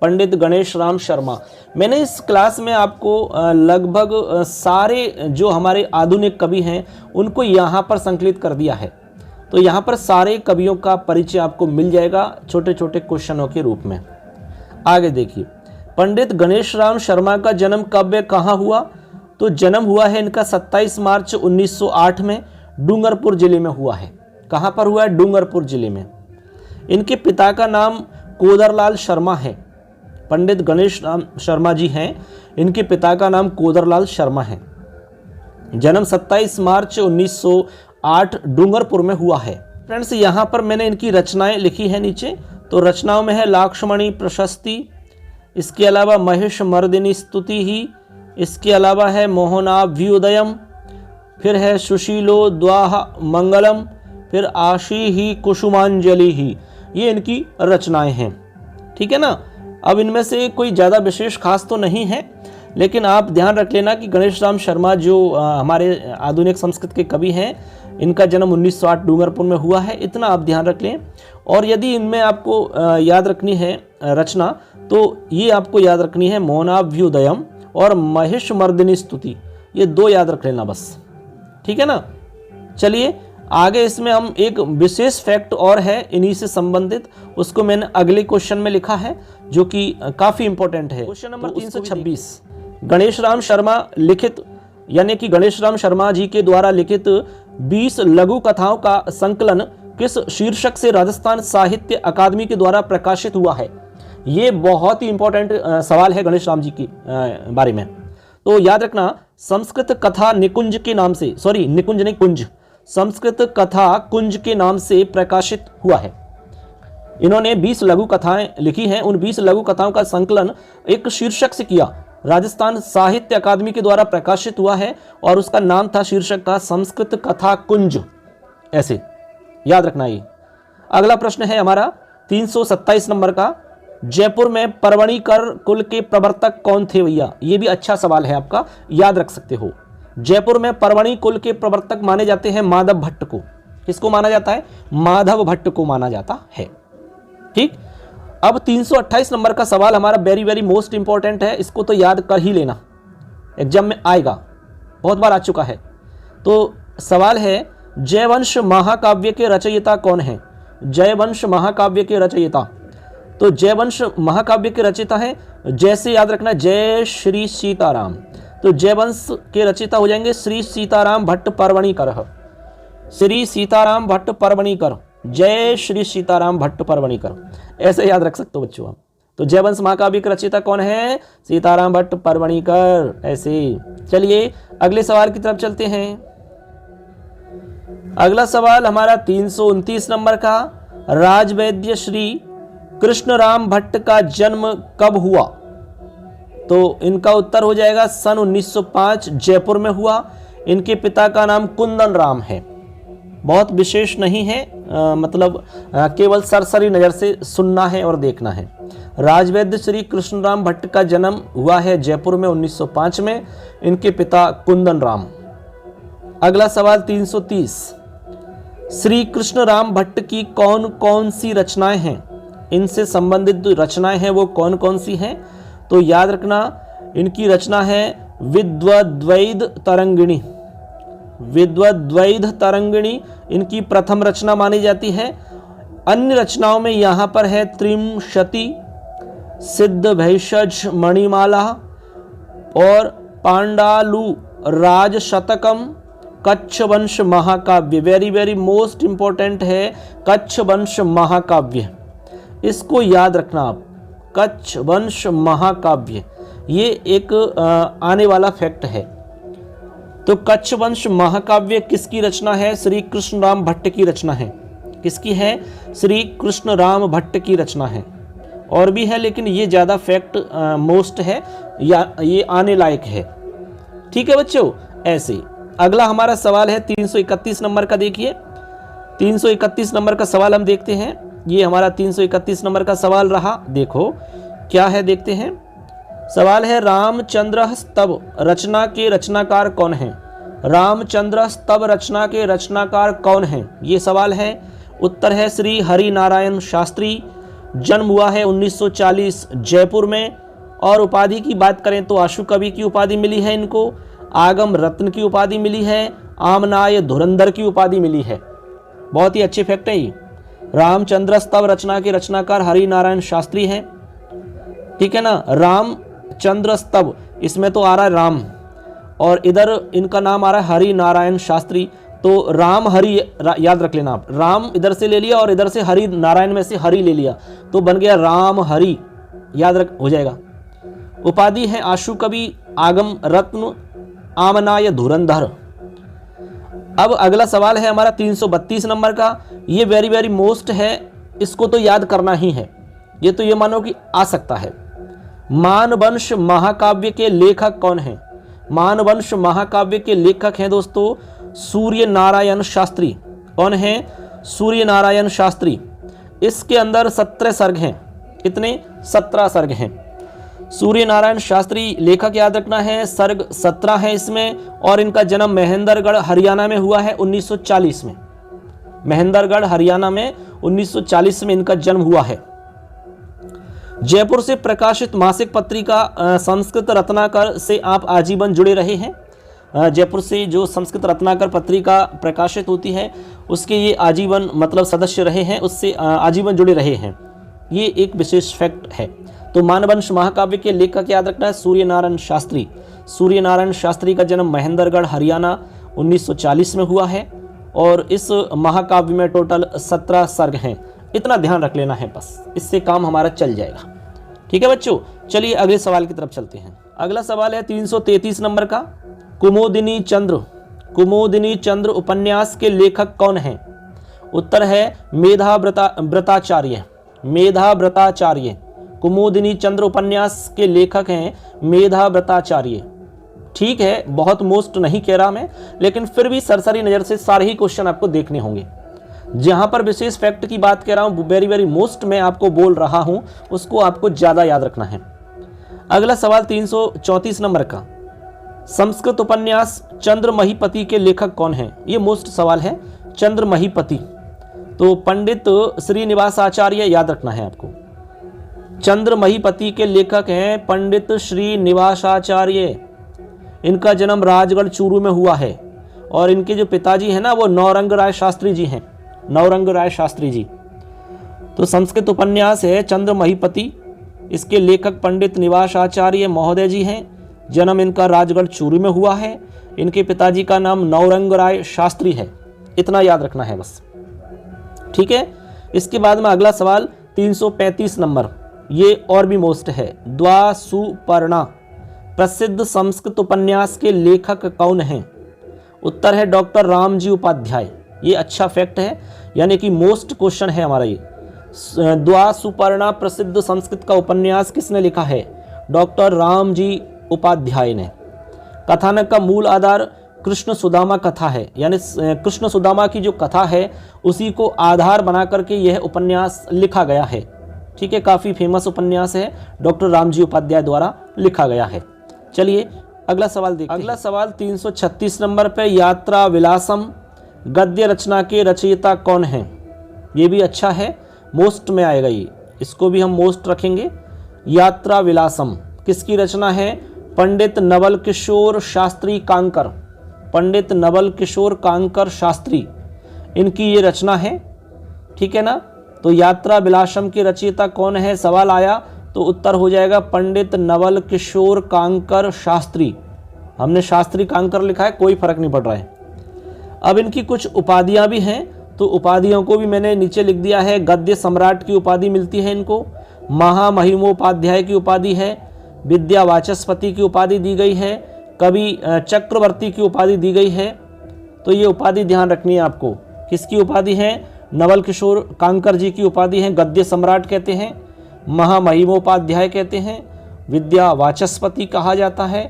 पंडित गणेश राम शर्मा। मैंने इस क्लास में आपको लगभग सारे जो हमारे आधुनिक कवि हैं उनको यहाँ पर संकलित कर दिया है। तो यहाँ पर सारे कवियों का परिचय आपको मिल जाएगा छोटे छोटे क्वेश्चनों के रूप में। आगे देखिए, पंडित गणेश राम शर्मा का जन्म कब व कहाँ हुआ। तो जन्म हुआ है इनका 27 मार्च 1908 में डूंगरपुर जिले में हुआ है। कहाँ पर हुआ है? डूंगरपुर जिले में। इनके पिता का नाम कोदरलाल शर्मा है। पंडित गणेश राम शर्मा जी हैं, इनके पिता का नाम कोदरलाल शर्मा है। जन्म 27 मार्च 1908 डूंगरपुर में हुआ है। फ्रेंड्स यहाँ पर मैंने इनकी रचनाएं लिखी है नीचे। तो रचनाओं में है लाक्षमणी प्रशस्ति, इसके अलावा महेश मर्दिनी स्तुति ही, इसके अलावा है मोहनाभ्युदयम, फिर है सुशीलो द्वाह मंगलम, फिर आशी ही कुसुमांजलि ही। ये इनकी रचनाएं हैं, ठीक है ना। अब इनमें से कोई ज़्यादा विशेष खास तो नहीं है, लेकिन आप ध्यान रख लेना कि गणेश राम शर्मा जो हमारे आधुनिक संस्कृत के कवि हैं, इनका जन्म 1908 डूंगरपुर में हुआ है, इतना आप ध्यान रख लें। और यदि इनमें आपको याद रखनी है रचना, तो ये आपको याद रखनी है मोहनाभ्युदयम और महेश मर्दिनी स्तुति। ये दो याद रख लेना बस, ठीक है ना। चलिए आगे इसमें हम एक विशेष फैक्ट और है इन्हीं से संबंधित, उसको मैंने अगले क्वेश्चन में लिखा है जो कि काफी इंपॉर्टेंट है। क्वेश्चन नंबर 326, गणेश राम शर्मा लिखित यानी कि गणेश राम शर्मा जी के द्वारा लिखित 20 लघु कथाओं का संकलन किस शीर्षक से राजस्थान साहित्य अकादमी के द्वारा प्रकाशित हुआ है। ये बहुत ही इंपॉर्टेंट सवाल है गणेश राम जी के बारे में। तो याद रखना, संस्कृत कथा निकुंज के नाम से, सॉरी निकुंज नहीं कुंज, संस्कृत कथा कुंज के नाम से प्रकाशित हुआ है। इन्होंने 20 लघु कथाएं लिखी हैं। उन 20 लघु कथाओं का संकलन एक शीर्षक से किया, राजस्थान साहित्य अकादमी के द्वारा प्रकाशित हुआ है और उसका नाम था शीर्षक का संस्कृत कथा कुंज। ऐसे याद रखना ये। अगला प्रश्न है हमारा 327 नंबर का, जयपुर में परवणीकर कुल के प्रवर्तक कौन थे भैया? ये भी अच्छा सवाल है आपका, याद रख सकते हो। जयपुर में परवणी कुल के प्रवर्तक माने जाते हैं माधव भट्ट को। किसको माना जाता है? माधव भट्ट को माना जाता है। ठीक, अब 328 नंबर का सवाल हमारा वेरी वेरी मोस्ट इंपॉर्टेंट है, इसको तो याद कर ही लेना, एग्जाम में आएगा, बहुत बार आ चुका है। तो सवाल है, जयवंश महाकाव्य के रचयिता कौन है? जयवंश महाकाव्य के रचयिता, तो जयवंश महाकाव्य के रचयिता हैं, जैसे याद रखना जय श्री सीताराम, तो जयवंश के रचयिता हो जाएंगे श्री सीताराम भट्ट परवणीकर। श्री सीताराम भट्ट परवणीकर, जय श्री सीताराम भट्ट परवणीकर, ऐसे याद रख सकते हो बच्चों आप। तो जयवंश महाकाव्य के रचयिता कौन है? सीताराम भट्ट परवणीकर, ऐसे। चलिए अगले सवाल की तरफ चलते हैं। अगला सवाल हमारा 329 नंबर का, राजवैद्य श्री कृष्णराम भट्ट का जन्म कब हुआ? तो इनका उत्तर हो जाएगा सन 1905 जयपुर में हुआ। इनके पिता का नाम कुंदन राम है, बहुत विशेष नहीं है, मतलब केवल सरसरी नज़र से सुनना है और देखना है। राजवैद्य श्री कृष्णराम भट्ट का जन्म हुआ है जयपुर में 1905 में, इनके पिता कुंदन राम। अगला सवाल 330, श्री कृष्णराम भट्ट की कौन कौन सी रचनाएं हैं? इनसे संबंधित जो रचनाएं हैं वो कौन कौन सी हैं? तो याद रखना, इनकी रचना है विद्वद्वैध तरंगिणी। विद्वद्वैध तरंगिणी इनकी प्रथम रचना मानी जाती है। अन्य रचनाओं में यहाँ पर है त्रिमशति, सिद्ध भैषज मणिमाला और पांडालु राजशतकम, कच्छ वंश महाकाव्य। वेरी वेरी मोस्ट इंपॉर्टेंट है कच्छ वंश महाकाव्य, इसको याद रखना आप, कच्छ वंश महाकाव्य, ये एक आने वाला फैक्ट है। तो कच्छ वंश महाकाव्य किसकी रचना है? श्री कृष्णराम भट्ट की रचना है। किसकी है? श्री कृष्णराम भट्ट की रचना है। और भी है लेकिन ये ज़्यादा फैक्ट मोस्ट है या ये आने लायक है। ठीक है बच्चों, ऐसे। अगला हमारा सवाल है 331 नंबर का, देखिए 331 नंबर का सवाल हम देखते हैं। ये हमारा 331 नंबर का सवाल रहा, देखो क्या है, देखते हैं। सवाल है, रामचंद्र स्तव रचना के रचनाकार कौन हैं? रामचंद्र स्तव रचना के रचनाकार कौन हैं? ये सवाल है। उत्तर है श्री हरि नारायण शास्त्री। जन्म हुआ है 1940 जयपुर में। और उपाधि की बात करें तो आशु कवि की उपाधि मिली है इनको, आगम रत्न की उपाधि मिली है, आमनाय धुरंधर की उपाधि मिली है। बहुत ही अच्छे फैक्ट है ये। रामचंद्र स्तव रचना के रचनाकार हरि नारायण शास्त्री हैं। ठीक है ना, रामचंद्र स्तव, इसमें तो आ रहा है राम और इधर इनका नाम आ रहा है हरि नारायण शास्त्री। तो राम हरि याद रख लेना आप, राम इधर से ले लिया और इधर से हरि नारायण में से हरि ले लिया तो बन गया राम हरि, याद रख हो जाएगा। उपाधि है आशु कवि, आगम रत्न, आमनाय धुरंधर। अब अगला सवाल है हमारा 332 नंबर का। ये वेरी वेरी मोस्ट है, इसको तो याद करना ही है, ये तो ये मानो कि आ सकता है। मानवंश महाकाव्य के लेखक कौन हैं? मानवंश महाकाव्य के लेखक हैं दोस्तों सूर्य नारायण शास्त्री। कौन हैं? सूर्य नारायण शास्त्री। इसके अंदर 17 सर्ग हैं। कितने? 17 सर्ग हैं। सूर्य नारायण शास्त्री लेखक याद रखना है, सर्ग 17 है इसमें। और इनका जन्म महेंद्रगढ़ हरियाणा में हुआ है 1940 में। महेंद्रगढ़ हरियाणा में 1940 में इनका जन्म हुआ है। जयपुर से प्रकाशित मासिक पत्रिका संस्कृत रत्नाकर से आप आजीवन जुड़े रहे हैं। जयपुर से जो संस्कृत रत्नाकर पत्रिका प्रकाशित होती है उसके ये आजीवन मतलब सदस्य रहे हैं, उससे आजीवन जुड़े रहे हैं। ये एक विशेष फैक्ट है। तो मानवंश महाकाव्य के लेखक याद रखना है सूर्य नारायण शास्त्री। सूर्य नारायण शास्त्री का जन्म महेंद्रगढ़ हरियाणा 1940 में हुआ है और इस महाकाव्य में टोटल 17 सर्ग हैं। इतना ध्यान रख लेना है बस, इससे काम हमारा चल जाएगा। ठीक है बच्चों, चलिए अगले सवाल की तरफ चलते हैं। अगला सवाल है 333 नंबर का। कुमुदिनी चंद्र, कुमुदिनी चंद्र उपन्यास के लेखक कौन हैं? उत्तर है मेधाव्रताचार्य। मेधाव्रताचार्य कुमुदिनी चंद्र उपन्यास के लेखक हैं मेधाव्रताचार्य। ठीक है, बहुत मोस्ट नहीं कह रहा मैं, लेकिन फिर भी सरसरी नज़र से सारे ही क्वेश्चन आपको देखने होंगे। जहां पर विशेष फैक्ट की बात कर रहा हूं, वेरी वेरी मोस्ट मैं आपको बोल रहा हूं, उसको आपको ज्यादा याद रखना है। अगला सवाल 334 नंबर का, संस्कृत उपन्यास चंद्र महीपति के लेखक कौन है? ये मोस्ट सवाल है, चंद्र महीपति। तो पंडित श्रीनिवास आचार्य याद रखना है आपको। चंद्र महीपति के लेखक हैं पंडित श्रीनिवास आचार्य। इनका जन्म राजगढ़ चूरू में हुआ है और इनके जो पिताजी हैं ना वो नौरंग राय शास्त्री जी हैं, नौरंग राय शास्त्री जी। तो संस्कृत उपन्यास है चंद्र महीपति, इसके लेखक पंडित निवास आचार्य महोदय जी हैं। जन्म इनका राजगढ़ चूरू में हुआ है। इनके पिताजी का नाम नौरंग राय शास्त्री है। इतना याद रखना है बस, ठीक है। इसके बाद में अगला सवाल 335 नंबर, ये और भी मोस्ट है। द्वासुपर्णा प्रसिद्ध संस्कृत उपन्यास के लेखक कौन हैं? उत्तर है डॉक्टर रामजी उपाध्याय। ये अच्छा फैक्ट है, यानी कि मोस्ट क्वेश्चन है हमारा ये। द्वासुपर्णा प्रसिद्ध संस्कृत का उपन्यास किसने लिखा है? डॉक्टर रामजी उपाध्याय ने। कथानक का मूल आधार कृष्ण सुदामा कथा है, यानी कृष्ण सुदामा की जो कथा है उसी को आधार बना करके यह उपन्यास लिखा गया है, ठीक है। काफ़ी फेमस उपन्यास है, डॉक्टर रामजी उपाध्याय द्वारा लिखा गया है। चलिए अगला सवाल देखते हैं। अगला सवाल 336 नंबर पे, यात्रा विलासम गद्य रचना के रचयिता कौन हैं? ये भी अच्छा है, मोस्ट में आएगा ये, इसको भी हम मोस्ट रखेंगे। यात्रा विलासम किसकी रचना है? पंडित नवल किशोर शास्त्री कांकर। पंडित नवल किशोर कांकर शास्त्री, इनकी ये रचना है, ठीक है ना। तो यात्रा विलासम के रचयिता कौन है सवाल आया, तो उत्तर हो जाएगा पंडित नवल किशोर कांकर शास्त्री। हमने शास्त्री कांकर लिखा है, कोई फर्क नहीं पड़ रहा है। अब इनकी कुछ उपाधियां भी हैं, तो उपाधियों को भी मैंने नीचे लिख दिया है। गद्य सम्राट की उपाधि मिलती है इनको, महामहिमोपाध्याय की उपाधि है, विद्या वाचस्पति की उपाधि दी गई है, कवि चक्रवर्ती की उपाधि दी गई है। तो ये उपाधि ध्यान रखनी है आपको। किसकी उपाधि है? नवल किशोर कांकर जी की उपाधि है। गद्य सम्राट कहते हैं, महामहिमोपाध्याय कहते हैं, विद्या वाचस्पति कहा जाता है,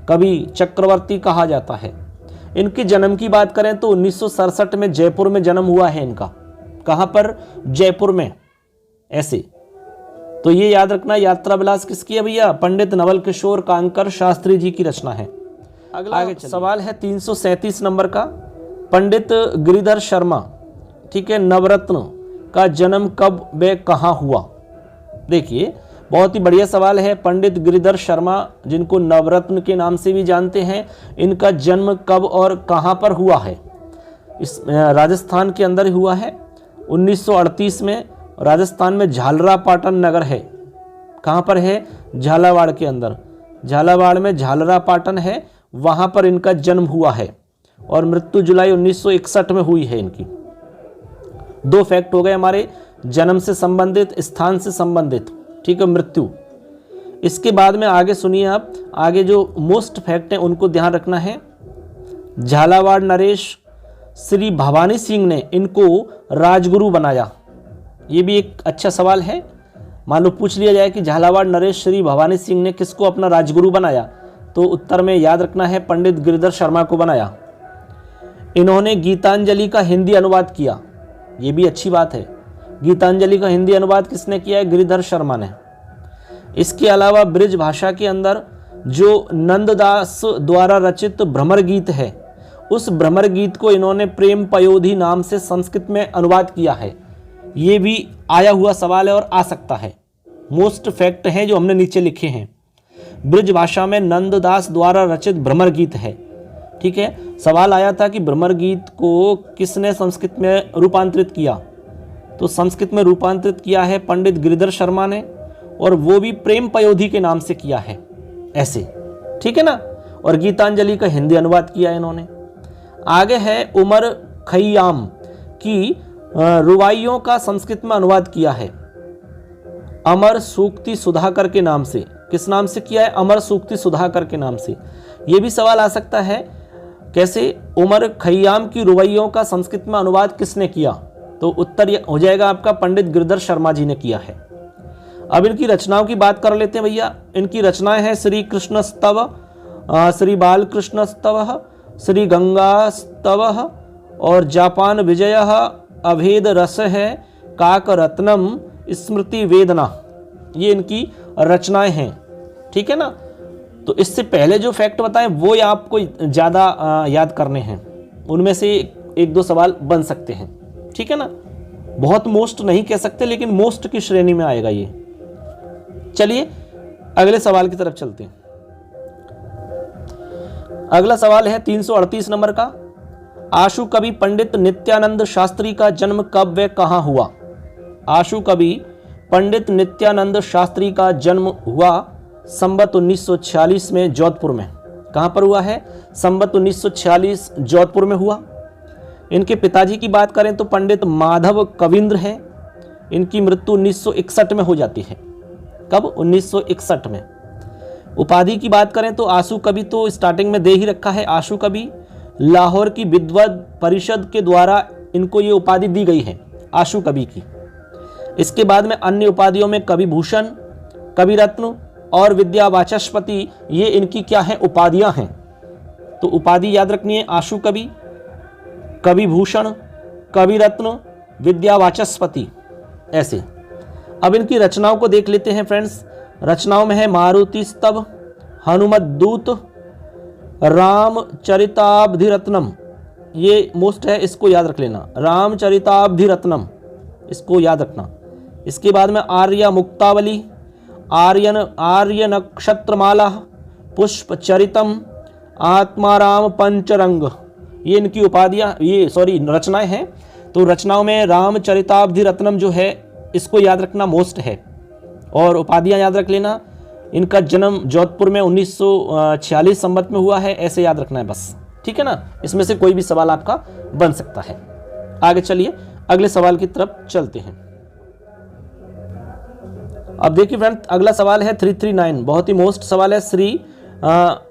कवि चक्रवर्ती कहा जाता है। इनके जन्म की बात करें तो 1967 में जयपुर में जन्म हुआ है इनका। कहाँ पर? जयपुर में। ऐसे तो ये याद रखना, यात्रा विलास किसकी है भैया? पंडित नवल किशोर कांकर शास्त्री जी की रचना है। अगला सवाल है 337 नंबर का, पंडित गिरिधर शर्मा, ठीक है, नवरत्न का जन्म कब व कहाँ हुआ? देखिए बहुत ही बढ़िया सवाल है। पंडित गिरिधर शर्मा, जिनको नवरत्न के नाम से भी जानते हैं, इनका जन्म कब और कहाँ पर हुआ है? इस राजस्थान के अंदर हुआ है 1938 में। राजस्थान में झालरापाटन नगर है। कहाँ पर है? झालावाड़ के अंदर। झालावाड़ में झालरापाटन है, वहाँ पर इनका जन्म हुआ है और मृत्यु जुलाई 1961 में हुई है इनकी। दो फैक्ट हो गए हमारे, जन्म से संबंधित, स्थान से संबंधित, ठीक है, मृत्यु। इसके बाद में आगे सुनिए आप, आगे जो मोस्ट फैक्ट हैं उनको ध्यान रखना है। झालावाड़ नरेश श्री भवानी सिंह ने इनको राजगुरु बनाया। ये भी एक अच्छा सवाल है। मान लो पूछ लिया जाए कि झालावाड़ नरेश श्री भवानी सिंह ने किसको अपना राजगुरु बनाया, तो उत्तर में याद रखना है पंडित गिरिधर शर्मा को बनाया। इन्होंने गीतांजलि का हिंदी अनुवाद किया, ये भी अच्छी बात है। गीतांजलि का हिंदी अनुवाद किसने किया है? गिरिधर शर्मा ने। इसके अलावा ब्रिज भाषा के अंदर जो नंददास द्वारा रचित भ्रमर गीत है, उस भ्रमर गीत को इन्होंने प्रेम पयोधी नाम से संस्कृत में अनुवाद किया है। ये भी आया हुआ सवाल है और आ सकता है। मोस्ट फैक्ट हैं जो हमने नीचे लिखे हैं। ब्रिज भाषा में नंददास द्वारा रचित भ्रमर गीत है, ठीक है। सवाल आया था कि भ्रमर गीत को किसने संस्कृत में रूपांतरित किया, तो संस्कृत में रूपांतरित किया है पंडित गिरिधर शर्मा ने, और वो भी प्रेम पयोधी के नाम से किया है, ऐसे, ठीक है ना। और गीतांजलि का हिंदी अनुवाद किया है इन्होंने। आगे है उमर खय्याम की रुबाइयों का संस्कृत में अनुवाद किया है अमर सूक्ति सुधाकर के नाम से। किस नाम से किया है? अमर सूक्ति सुधाकर के नाम से। ये भी सवाल आ सकता है, कैसे? उमर खय्याम की रुबाइयों का संस्कृत में अनुवाद किसने किया? तो उत्तर हो जाएगा आपका पंडित गिरिधर शर्मा जी ने किया है। अब इनकी रचनाओं की बात कर लेते हैं भैया। इनकी रचनाएं हैं श्री कृष्ण स्तव, श्री बालकृष्ण स्तव, श्री गंगा स्तव और जापान विजय अभेद रस है, काक रत्नम, स्मृति वेदना, ये इनकी रचनाएं हैं। ठीक है ना। तो इससे पहले जो फैक्ट बताएं वो आपको ज़्यादा याद करने हैं, उनमें से एक दो सवाल बन सकते हैं। ठीक है ना। बहुत मोस्ट नहीं कह सकते, लेकिन मोस्ट की श्रेणी में आएगा ये। चलिए अगले सवाल की तरफ चलते हैं। अगला सवाल है 338 नंबर का। आशु कवि पंडित नित्यानंद शास्त्री का जन्म कब व कहाँ हुआ? आशु कवि पंडित नित्यानंद शास्त्री का जन्म हुआ संवत 1946 में जोधपुर में। कहाँ पर हुआ है? संवत 1946 जोधपुर में हुआ। इनके पिताजी की बात करें तो पंडित माधव कविंद्र हैं। इनकी मृत्यु 1961 में हो जाती है। कब? 1961 में। उपाधि की बात करें तो आशु कवि तो स्टार्टिंग में दे ही रखा है। आशु कवि लाहौर की विद्वत परिषद के द्वारा इनको ये उपाधि दी गई है, आशु कवि की। इसके बाद में अन्य उपाधियों में कवि भूषण, कवि रत्न और विद्या वाचस्पति, ये इनकी क्या है? उपाधियां हैं। तो उपाधि याद रखनी है, आशु कवि, कवि भूषण, कवि रत्न, विद्या वाचस्पति, ऐसे। अब इनकी रचनाओं को देख लेते हैं फ्रेंड्स। रचनाओं में है मारुति स्तव, हनुमत दूत, रामचरिताब्धिरत्नम, ये मोस्ट है, इसको याद रख लेना। रामचरिताब्धिरत्नम, इसको याद रखना। इसके बाद में आर्य मुक्तावली, आर्य नक्षत्रमाला, पुष्पचरितम, आत्माराम पंचरंग, ये इनकी उपाधियां, रचनाएं हैं। तो रचनाओं में रामचरिताब्धिरत्नम जो है इसको याद रखना मोस्ट है, और उपाधियां याद रख लेना। इनका जन्म जोधपुर में 1946 संवत में हुआ है, ऐसे याद रखना है बस। ठीक है ना। इसमें से कोई भी सवाल आपका बन सकता है। आगे चलिए अगले सवाल की तरफ चलते हैं। अब देखिए फ्रेंड, अगला सवाल है 339, बहुत ही मोस्ट सवाल है।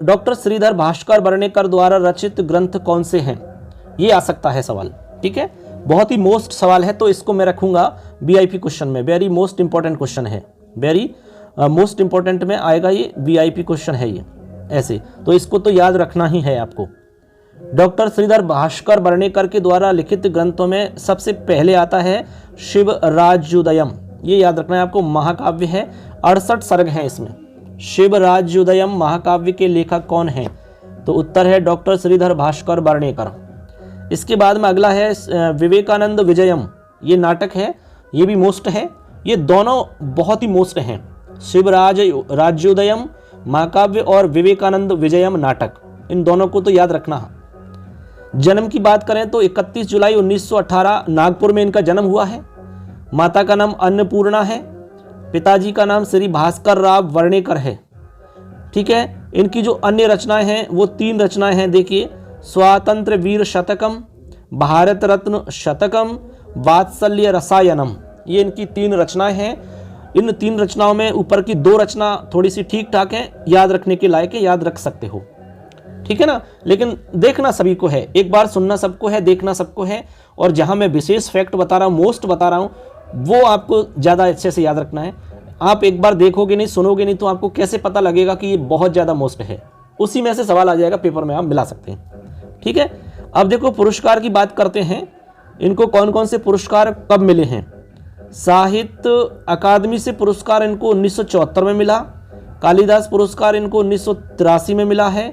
डॉक्टर श्रीधर भास्कर वर्णेकर द्वारा रचित ग्रंथ कौन से हैं? ये आ सकता है सवाल। ठीक है, बहुत ही मोस्ट सवाल है, तो इसको मैं रखूंगा वीआईपी क्वेश्चन में। वेरी मोस्ट इंपॉर्टेंट क्वेश्चन है, वेरी मोस्ट इंपॉर्टेंट में आएगा ये, वीआईपी क्वेश्चन है ये ऐसे। तो इसको तो याद रखना ही है आपको। डॉक्टर श्रीधर भास्कर वर्णेकर के द्वारा लिखित ग्रंथों में सबसे पहले आता है शिवराज्योदयम, ये याद रखना है आपको। महाकाव्य है, 68 सर्ग हैं इसमें। शिवराज्योदयम महाकाव्य के लेखक कौन हैं? तो उत्तर है डॉक्टर श्रीधर भास्कर वर्णेकर। इसके बाद में अगला है विवेकानंद विजयम, ये नाटक है, ये भी मोस्ट है। ये दोनों बहुत ही मोस्ट हैं, शिवराज्योदयम महाकाव्य और विवेकानंद विजयम नाटक, इन दोनों को तो याद रखना। जन्म की बात करें तो 31 जुलाई 1918 नागपुर में इनका जन्म हुआ है। माता का नाम अन्नपूर्णा है, पिताजी का नाम श्री भास्कर राव वर्णेकर है। ठीक है, इनकी जो अन्य रचनाएं हैं वो 3 रचनाएं हैं। देखिए, स्वातंत्र्य वीर शतकम, भारत रत्न शतकम, वात्सल्य रसायनम, ये इनकी 3 रचनाएं हैं। इन 3 रचनाओं में ऊपर की 2 रचना थोड़ी सी ठीक ठाक है, याद रखने के लायक है, याद रख सकते हो। ठीक है ना, लेकिन देखना सभी को है, एक बार सुनना सबको है, देखना सबको है। और जहां मैं विशेष फैक्ट बता रहा हूं, मोस्ट बता रहा हूं, वो आपको ज़्यादा अच्छे से याद रखना है। आप एक बार देखोगे नहीं, सुनोगे नहीं, तो आपको कैसे पता लगेगा कि ये बहुत ज़्यादा मोस्ट है? उसी में से सवाल आ जाएगा, पेपर में आप मिला सकते हैं। ठीक है, अब देखो पुरस्कार की बात करते हैं। इनको कौन कौन से पुरस्कार कब मिले हैं? साहित्य अकादमी से पुरस्कार इनको 1974 में मिला। कालिदास पुरस्कार इनको 1983 में मिला है।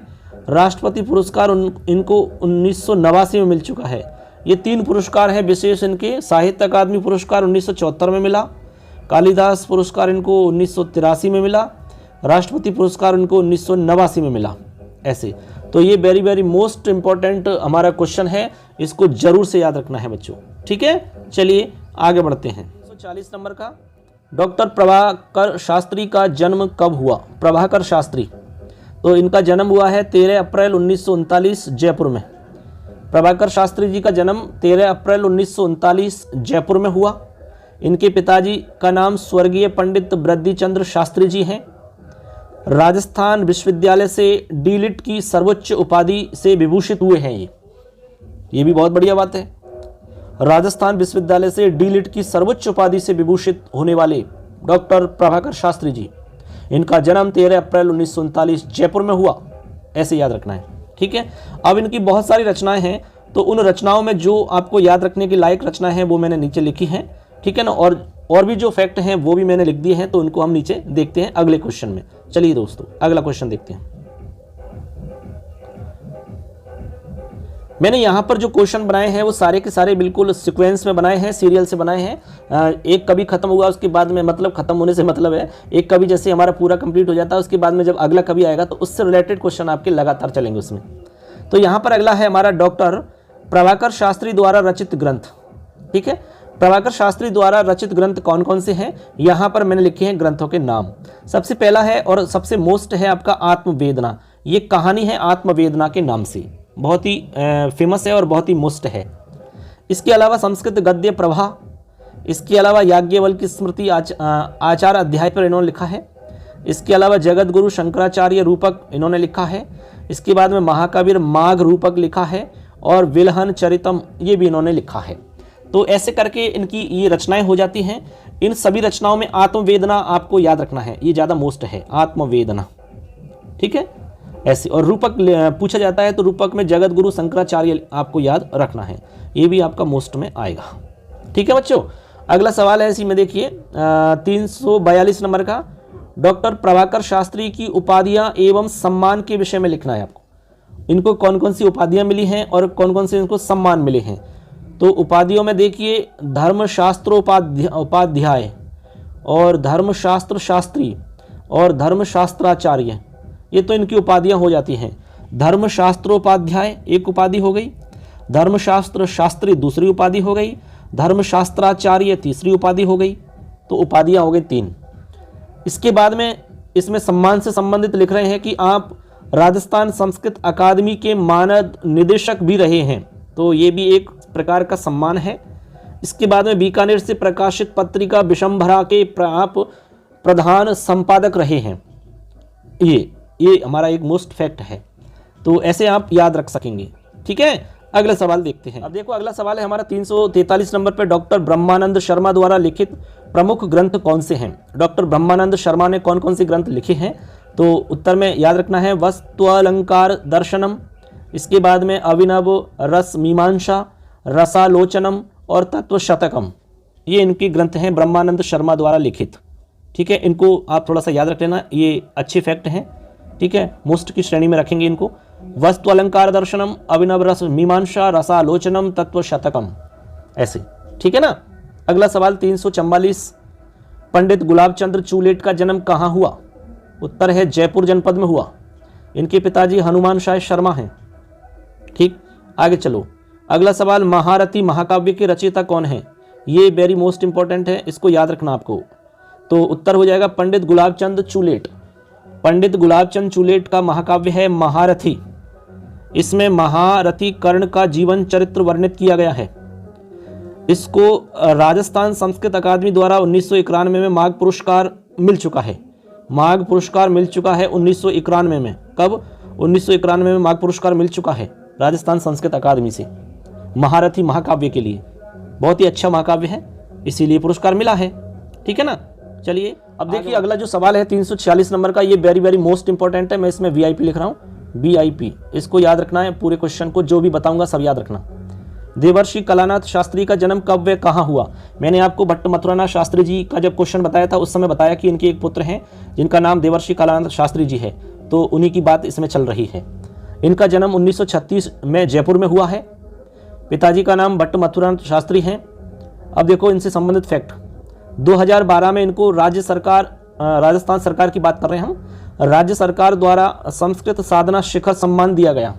राष्ट्रपति पुरस्कार इनको 1989 में मिल चुका है। ये 3 पुरस्कार है विशेष इनके। साहित्य अकादमी पुरस्कार 1974 में मिला, कालिदास पुरस्कार इनको 1983 में मिला, राष्ट्रपति पुरस्कार इनको 1989 में मिला, ऐसे। तो ये वेरी वेरी मोस्ट इंपॉर्टेंट हमारा क्वेश्चन है, इसको जरूर से याद रखना है बच्चों। ठीक है, चलिए आगे बढ़ते हैं। 140 नंबर का, डॉक्टर प्रभाकर शास्त्री का जन्म कब हुआ? प्रभाकर शास्त्री, तो इनका जन्म हुआ है 13 अप्रैल 1939 जयपुर में। प्रभाकर शास्त्री जी का जन्म 13 अप्रैल 1939 जयपुर में हुआ। इनके पिताजी का नाम स्वर्गीय पंडित बृद्धिचंद्र शास्त्री जी हैं। राजस्थान विश्वविद्यालय से डीलिट की सर्वोच्च उपाधि से विभूषित हुए हैं ये भी बहुत बढ़िया बात है। राजस्थान विश्वविद्यालय से डीलिट की सर्वोच्च उपाधि से विभूषित होने वाले डॉक्टर प्रभाकर शास्त्री जी, इनका जन्म 13 अप्रैल 1939 जयपुर में हुआ, ऐसे याद रखना है। ठीक है, अब इनकी बहुत सारी रचनाएं हैं, तो उन रचनाओं में जो आपको याद रखने की लायक रचना है वो मैंने नीचे लिखी है, ठीक है ना। और भी जो फैक्ट हैं वो भी मैंने लिख दिए हैं, तो उनको हम नीचे देखते हैं अगले क्वेश्चन में। चलिए दोस्तों अगला क्वेश्चन देखते हैं। मैंने यहाँ पर जो क्वेश्चन बनाए हैं वो सारे के सारे बिल्कुल सीक्वेंस में बनाए हैं, सीरियल से बनाए हैं। एक कभी खत्म हुआ उसके बाद में, मतलब खत्म होने से मतलब है एक कभी जैसे हमारा पूरा कंप्लीट हो जाता है उसके बाद में जब अगला कभी आएगा तो उससे रिलेटेड क्वेश्चन आपके लगातार चलेंगे उसमें। तो यहाँ पर अगला है हमारा डॉक्टर प्रभाकर शास्त्री द्वारा रचित ग्रंथ, ठीक है। प्रभाकर शास्त्री द्वारा रचित ग्रंथ कौन कौन से हैं, यहाँ पर मैंने लिखे हैं ग्रंथों के नाम। सबसे पहला है और सबसे मोस्ट है आपका आत्मवेदना। ये कहानी है आत्मवेदना के नाम से, बहुत ही फेमस है और बहुत ही मोस्ट है। इसके अलावा संस्कृत गद्य प्रभा, इसके अलावा याज्ञवल्क्य की स्मृति आचार अध्याय पर इन्होंने लिखा है। इसके अलावा जगत गुरु शंकराचार्य रूपक इन्होंने लिखा है। इसके बाद में महाकबीर माघ रूपक लिखा है और विलहन चरितम ये भी इन्होंने लिखा है। तो ऐसे करके इनकी ये रचनाएं हो जाती हैं। इन सभी रचनाओं में आत्मवेदना आपको याद रखना है, ये ज़्यादा मोस्ट है आत्मवेदना, ठीक है ऐसे। और रूपक पूछा जाता है तो रूपक में जगत गुरु शंकराचार्य आपको याद रखना है, ये भी आपका मोस्ट में आएगा, ठीक है बच्चों। अगला सवाल है इसी में देखिए 342 नंबर का, डॉक्टर प्रभाकर शास्त्री की उपाधियां एवं सम्मान के विषय में लिखना है आपको। इनको कौन कौन सी उपाधियां मिली हैं और कौन कौन से इनको सम्मान मिले हैं। तो उपाधियों में देखिए धर्मशास्त्रोपाध्याय और धर्मशास्त्र शास्त्री और धर्मशास्त्राचार्य, ये तो इनकी उपाधियां हो जाती हैं। धर्मशास्त्रोपाध्याय एक उपाधि हो गई, धर्मशास्त्र शास्त्री दूसरी उपाधि हो गई, धर्मशास्त्राचार्य तीसरी उपाधि हो गई। तो उपाधियां हो गई 3। इसके बाद में इसमें सम्मान से संबंधित लिख रहे हैं कि आप राजस्थान संस्कृत अकादमी के मानद निदेशक भी रहे हैं, तो ये भी एक प्रकार का सम्मान है। इसके बाद में बीकानेर से प्रकाशित पत्रिका विशंभरा के आप प्रधान संपादक रहे हैं, ये हमारा एक मोस्ट फैक्ट है। तो ऐसे आप याद रख सकेंगे, ठीक है। अगला सवाल देखते हैं। अब देखो अगला सवाल है हमारा 343 नंबर पे, डॉक्टर ब्रह्मानंद शर्मा द्वारा लिखित प्रमुख ग्रंथ कौन से हैं। डॉक्टर ब्रह्मानंद शर्मा ने कौन कौन से ग्रंथ लिखे हैं, तो उत्तर में याद रखना है वस्तुअलंकार दर्शनम, इसके बाद में अभिनव रस मीमांसा, रसालोचनम और तत्वशतकम। ये इनके ग्रंथ हैं ब्रह्मानंद शर्मा द्वारा लिखित, ठीक है। इनको आप थोड़ा सा याद रख लेना, ये अच्छे फैक्ट हैं, ठीक है। मोस्ट की श्रेणी में रखेंगे इनको। वस्तु अलंकार दर्शनम, अभिनव रस मीमांसा, रसालोचनम, तत्वशतकम, ऐसे, ठीक है ना। अगला सवाल 344, पंडित गुलाब चंद्र चूलेट का जन्म कहाँ हुआ। उत्तर है जयपुर जनपद में हुआ। इनके पिताजी हनुमान शाह शर्मा हैं, ठीक। आगे चलो, अगला सवाल महारथी महाकाव्य के रचयिता कौन है। ये वेरी मोस्ट इंपॉर्टेंट है, इसको याद रखना आपको। तो उत्तर हो जाएगा पंडित गुलाबचंद चूलेट। पंडित गुलाबचंद चूलेट का महाकाव्य है महारथी। इसमें महारथी कर्ण का जीवन चरित्र वर्णित किया गया है। इसको राजस्थान संस्कृत अकादमी द्वारा 1991 में माघ पुरस्कार मिल चुका है। माघ पुरस्कार मिल चुका है 1991 में। कब? 1991 में माघ पुरस्कार मिल चुका है राजस्थान संस्कृत अकादमी से महारथी महाकाव्य के लिए। बहुत ही अच्छा महाकाव्य है, इसीलिए पुरस्कार मिला है, ठीक है ना। चलिए अब देखिए अगला जो सवाल है 346 नंबर का, ये वेरी वेरी मोस्ट इंपॉर्टेंट है। मैं इसमें वीआईपी लिख रहा हूँ, वीआईपी, इसको याद रखना है। पूरे क्वेश्चन को जो भी बताऊंगा सब याद रखना। देवर्षि कलानाथ शास्त्री का जन्म कब व कहाँ हुआ। मैंने आपको भट्ट मथुरानाथ शास्त्री जी का जब क्वेश्चन बताया था उस समय बताया कि इनके एक पुत्र हैं जिनका नाम देवर्षि कलानाथ शास्त्री जी है, तो उन्हीं की बात इसमें चल रही है। इनका जन्म 1936 में जयपुर में हुआ है। पिताजी का नाम भट्ट मथुरानाथ शास्त्री हैं। अब देखो इनसे संबंधित फैक्ट, 2012 में इनको राज्य सरकार, राजस्थान सरकार की बात कर रहे हैं हम, राज्य सरकार द्वारा संस्कृत साधना शिखर सम्मान दिया गया।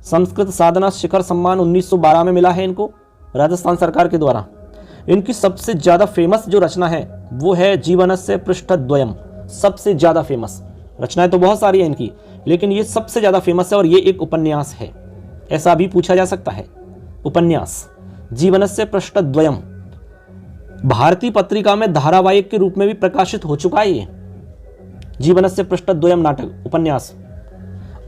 संस्कृत साधना शिखर सम्मान 1912 में मिला है इनको राजस्थान सरकार के द्वारा। इनकी सबसे ज़्यादा फेमस जो रचना है वो है जीवनस्य पृष्ठद्वयम। सबसे ज़्यादा फेमस रचनाएं तो बहुत सारी हैं इनकी, लेकिन ये सबसे ज़्यादा फेमस है और ये एक उपन्यास है, ऐसा भी पूछा जा सकता है। उपन्यास जीवनस्य पृष्ठद्वयम भारतीय पत्रिका में धारावाहिक के रूप में भी प्रकाशित हो चुका है। ये जीवनस्य पृष्ठद्वयम नाटक उपन्यास।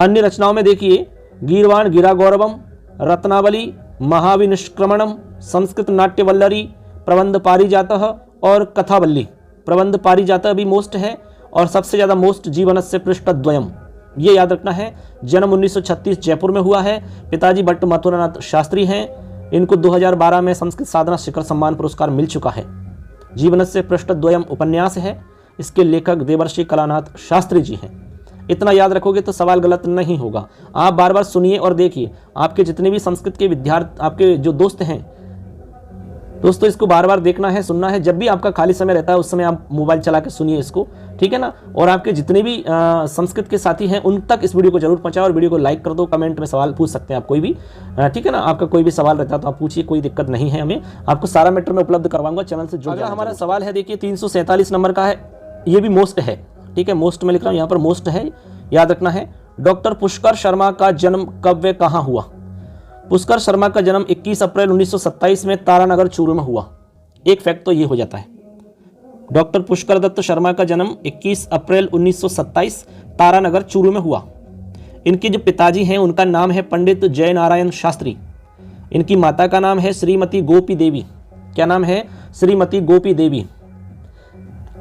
अन्य रचनाओं में देखिए गीर्वाण गिरा गौरवम, रत्नावली, महाविनिष्क्रमणम, संस्कृत नाट्यवल्लरी, प्रबंध पारिजातः और कथावल्ली। प्रबंध पारिजातः भी मोस्ट है और सबसे ज़्यादा मोस्ट जीवनस्य पृष्ठद्वयम, ये याद रखना है। जन्म 1936 जयपुर में हुआ है। पिताजी भट्ट मथुरानाथ शास्त्री हैं। इनको 2012 में संस्कृत साधना शिखर सम्मान पुरस्कार मिल चुका है। जीवनस्य पृष्ठद्वयम उपन्यास है। इसके लेखक देवर्षि कलानाथ शास्त्री जी हैं। इतना याद रखोगे तो सवाल गलत नहीं होगा। आप बार बार सुनिए और देखिए। आपके जितने भी संस्कृत के विद्यार्थी, आपके जो दोस्त हैं दोस्तों, इसको बार बार देखना है, सुनना है। जब भी आपका खाली समय रहता है उस समय आप मोबाइल चला के सुनिए इसको, ठीक है ना। और आपके जितने भी संस्कृत के साथी हैं उन तक इस वीडियो को जरूर पहुंचाओ और वीडियो को लाइक कर दो। कमेंट में सवाल पूछ सकते हैं आप कोई भी, ठीक है ना। आपका कोई भी सवाल रहता है तो आप पूछिए, कोई दिक्कत नहीं है हमें। आपको सारा मैटर में उपलब्ध करवाऊंगा, चैनल से जुड़ जाना। हमारा सवाल है, देखिए 347 नंबर का है। ये भी मोस्ट है, ठीक है। मोस्ट में लिख रहा हूँ, यहाँ पर मोस्ट है, याद रखना है। डॉक्टर पुष्कर शर्मा का जन्म कब व कहाँ हुआ? पुष्कर शर्मा का जन्म 21 अप्रैल 1927 में तारानगर चूरू में हुआ। एक फैक्ट तो ये हो जाता है। डॉक्टर पुष्कर दत्त शर्मा का जन्म 21 अप्रैल 1927 तारानगर चूरू में हुआ। इनके जो पिताजी हैं उनका नाम है पंडित जय नारायण शास्त्री। इनकी माता का नाम है श्रीमती गोपी देवी। क्या नाम है? श्रीमती गोपी देवी।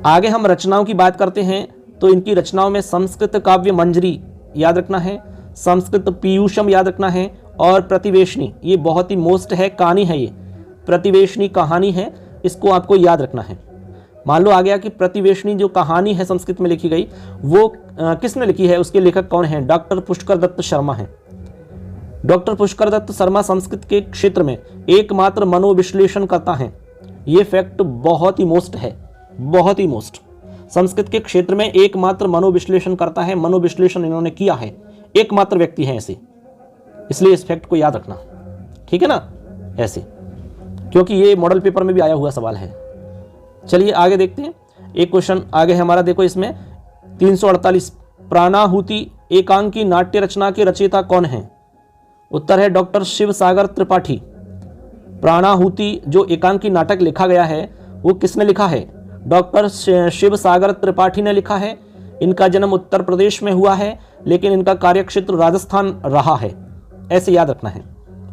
आगे हम रचनाओं की बात करते हैं तो इनकी रचनाओं में संस्कृत काव्य मंजरी याद रखना है, संस्कृत पीयूषम याद रखना है, और प्रतिवेशनी, ये बहुत ही मोस्ट है, कहानी है। ये प्रतिवेशनी कहानी है, इसको आपको याद रखना है। मान लो आ गया कि प्रतिवेशनी जो कहानी है संस्कृत में लिखी गई वो किसने लिखी है, उसके लेखक कौन है? डॉक्टर पुष्कर दत्त शर्मा है। डॉक्टर पुष्कर दत्त शर्मा संस्कृत के क्षेत्र में एकमात्र मनोविश्लेषण करता है। ये फैक्ट बहुत ही मोस्ट है, बहुत ही मोस्ट। संस्कृत के क्षेत्र में एकमात्र मनोविश्लेषण करता है, मनोविश्लेषण इन्होंने किया है, एकमात्र व्यक्ति है ऐसे, इसलिए इस फैक्ट को याद रखना, ठीक है ना, ऐसे, क्योंकि ये मॉडल पेपर में भी आया हुआ सवाल है। चलिए आगे देखते हैं। एक क्वेश्चन आगे है हमारा, देखो इसमें 348, प्राणाहुति एकांकी नाट्य रचना के रचयिता कौन है? उत्तर है डॉक्टर शिव सागर त्रिपाठी। प्राणाहुति जो एकांकी नाटक लिखा गया है वो किसने लिखा है? डॉक्टर शिव सागर त्रिपाठी ने लिखा है। इनका जन्म उत्तर प्रदेश में हुआ है लेकिन इनका कार्यक्षेत्र राजस्थान रहा है, ऐसे याद रखना है,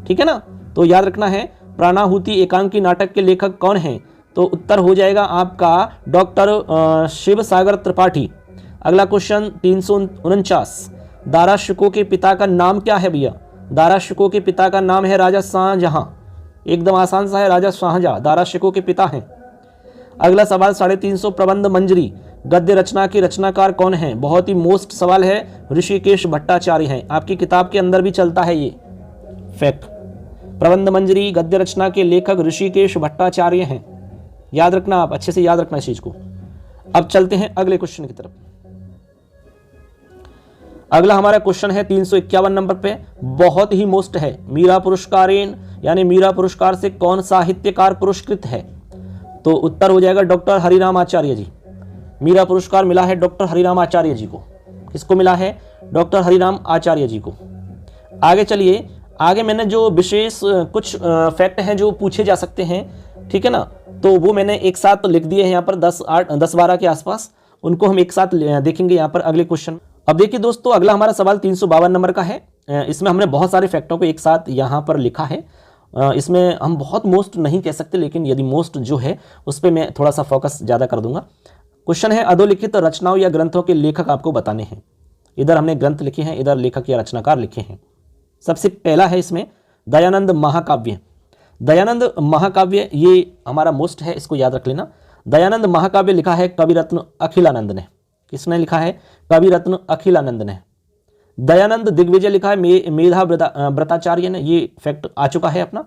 ठीक है ना। तो याद रखना है प्राणाहुति एकांकी नाटक के लेखक कौन हैं, तो उत्तर हो जाएगा आपका डॉक्टर शिव सागर त्रिपाठी। अगला क्वेश्चन 349, दारा शिकोह के पिता का नाम क्या है भैया? दारा शिकोह के पिता का नाम है राजा शाहजहां। एकदम आसान सा है, राजा शाहजहां दारा शिकोह के पिता हैं। अगला सवाल 350, प्रबंध मंजरी गद्य रचना के रचनाकार कौन है? बहुत ही मोस्ट सवाल है, ऋषिकेश भट्टाचार्य हैं। आपकी किताब के अंदर भी चलता है ये फैक्ट। प्रबंध मंजरी गद्य रचना के लेखक ऋषिकेश भट्टाचार्य हैं, याद रखना, आप अच्छे से याद रखना इस चीज को। अब चलते हैं अगले क्वेश्चन की तरफ। अगला हमारा क्वेश्चन है 351 नंबर पे, बहुत ही मोस्ट है। मीरा पुरस्कारेन यानी मीरा पुरस्कार से कौन साहित्यकार पुरस्कृत है? तो उत्तर हो जाएगा डॉक्टर हरिराम आचार्य जी। मीरा पुरस्कार मिला है डॉक्टर हरिराम आचार्य जी को। किसको मिला है? डॉक्टर हरिराम आचार्य जी को। आगे चलिए, आगे मैंने जो विशेष कुछ फैक्ट हैं जो पूछे जा सकते हैं, ठीक है ना, तो वो मैंने एक साथ लिख दिए हैं यहाँ पर 10-12 के आसपास, उनको हम एक साथ देखेंगे यहाँ पर अगले क्वेश्चन। अब देखिए दोस्तों, अगला हमारा सवाल 352 नंबर का है। इसमें हमने बहुत सारे फैक्टों को एक साथ यहाँ पर लिखा है। इसमें हम बहुत मोस्ट नहीं कह सकते, लेकिन यदि मोस्ट जो है उस पर मैं थोड़ा सा फोकस ज़्यादा कर दूंगा। क्वेश्चन है, अधोलिखित रचनाओं या ग्रंथों के लेखक आपको बताने हैं। इधर हमने ग्रंथ लिखे हैं, इधर लेखक या रचनाकार लिखे हैं। सबसे पहला है इसमें दयानंद महाकाव्य। दयानंद महाकाव्य ये हमारा मोस्ट है, इसको याद रख लेना। दयानंद महाकाव्य लिखा है कविरत्न अखिलानंद ने। किसने लिखा है? कविरत्न अखिलानंद ने। दयानंद दिग्विजय लिखा है मेधा व्रताचार्य ने, ये फैक्ट आ चुका है अपना।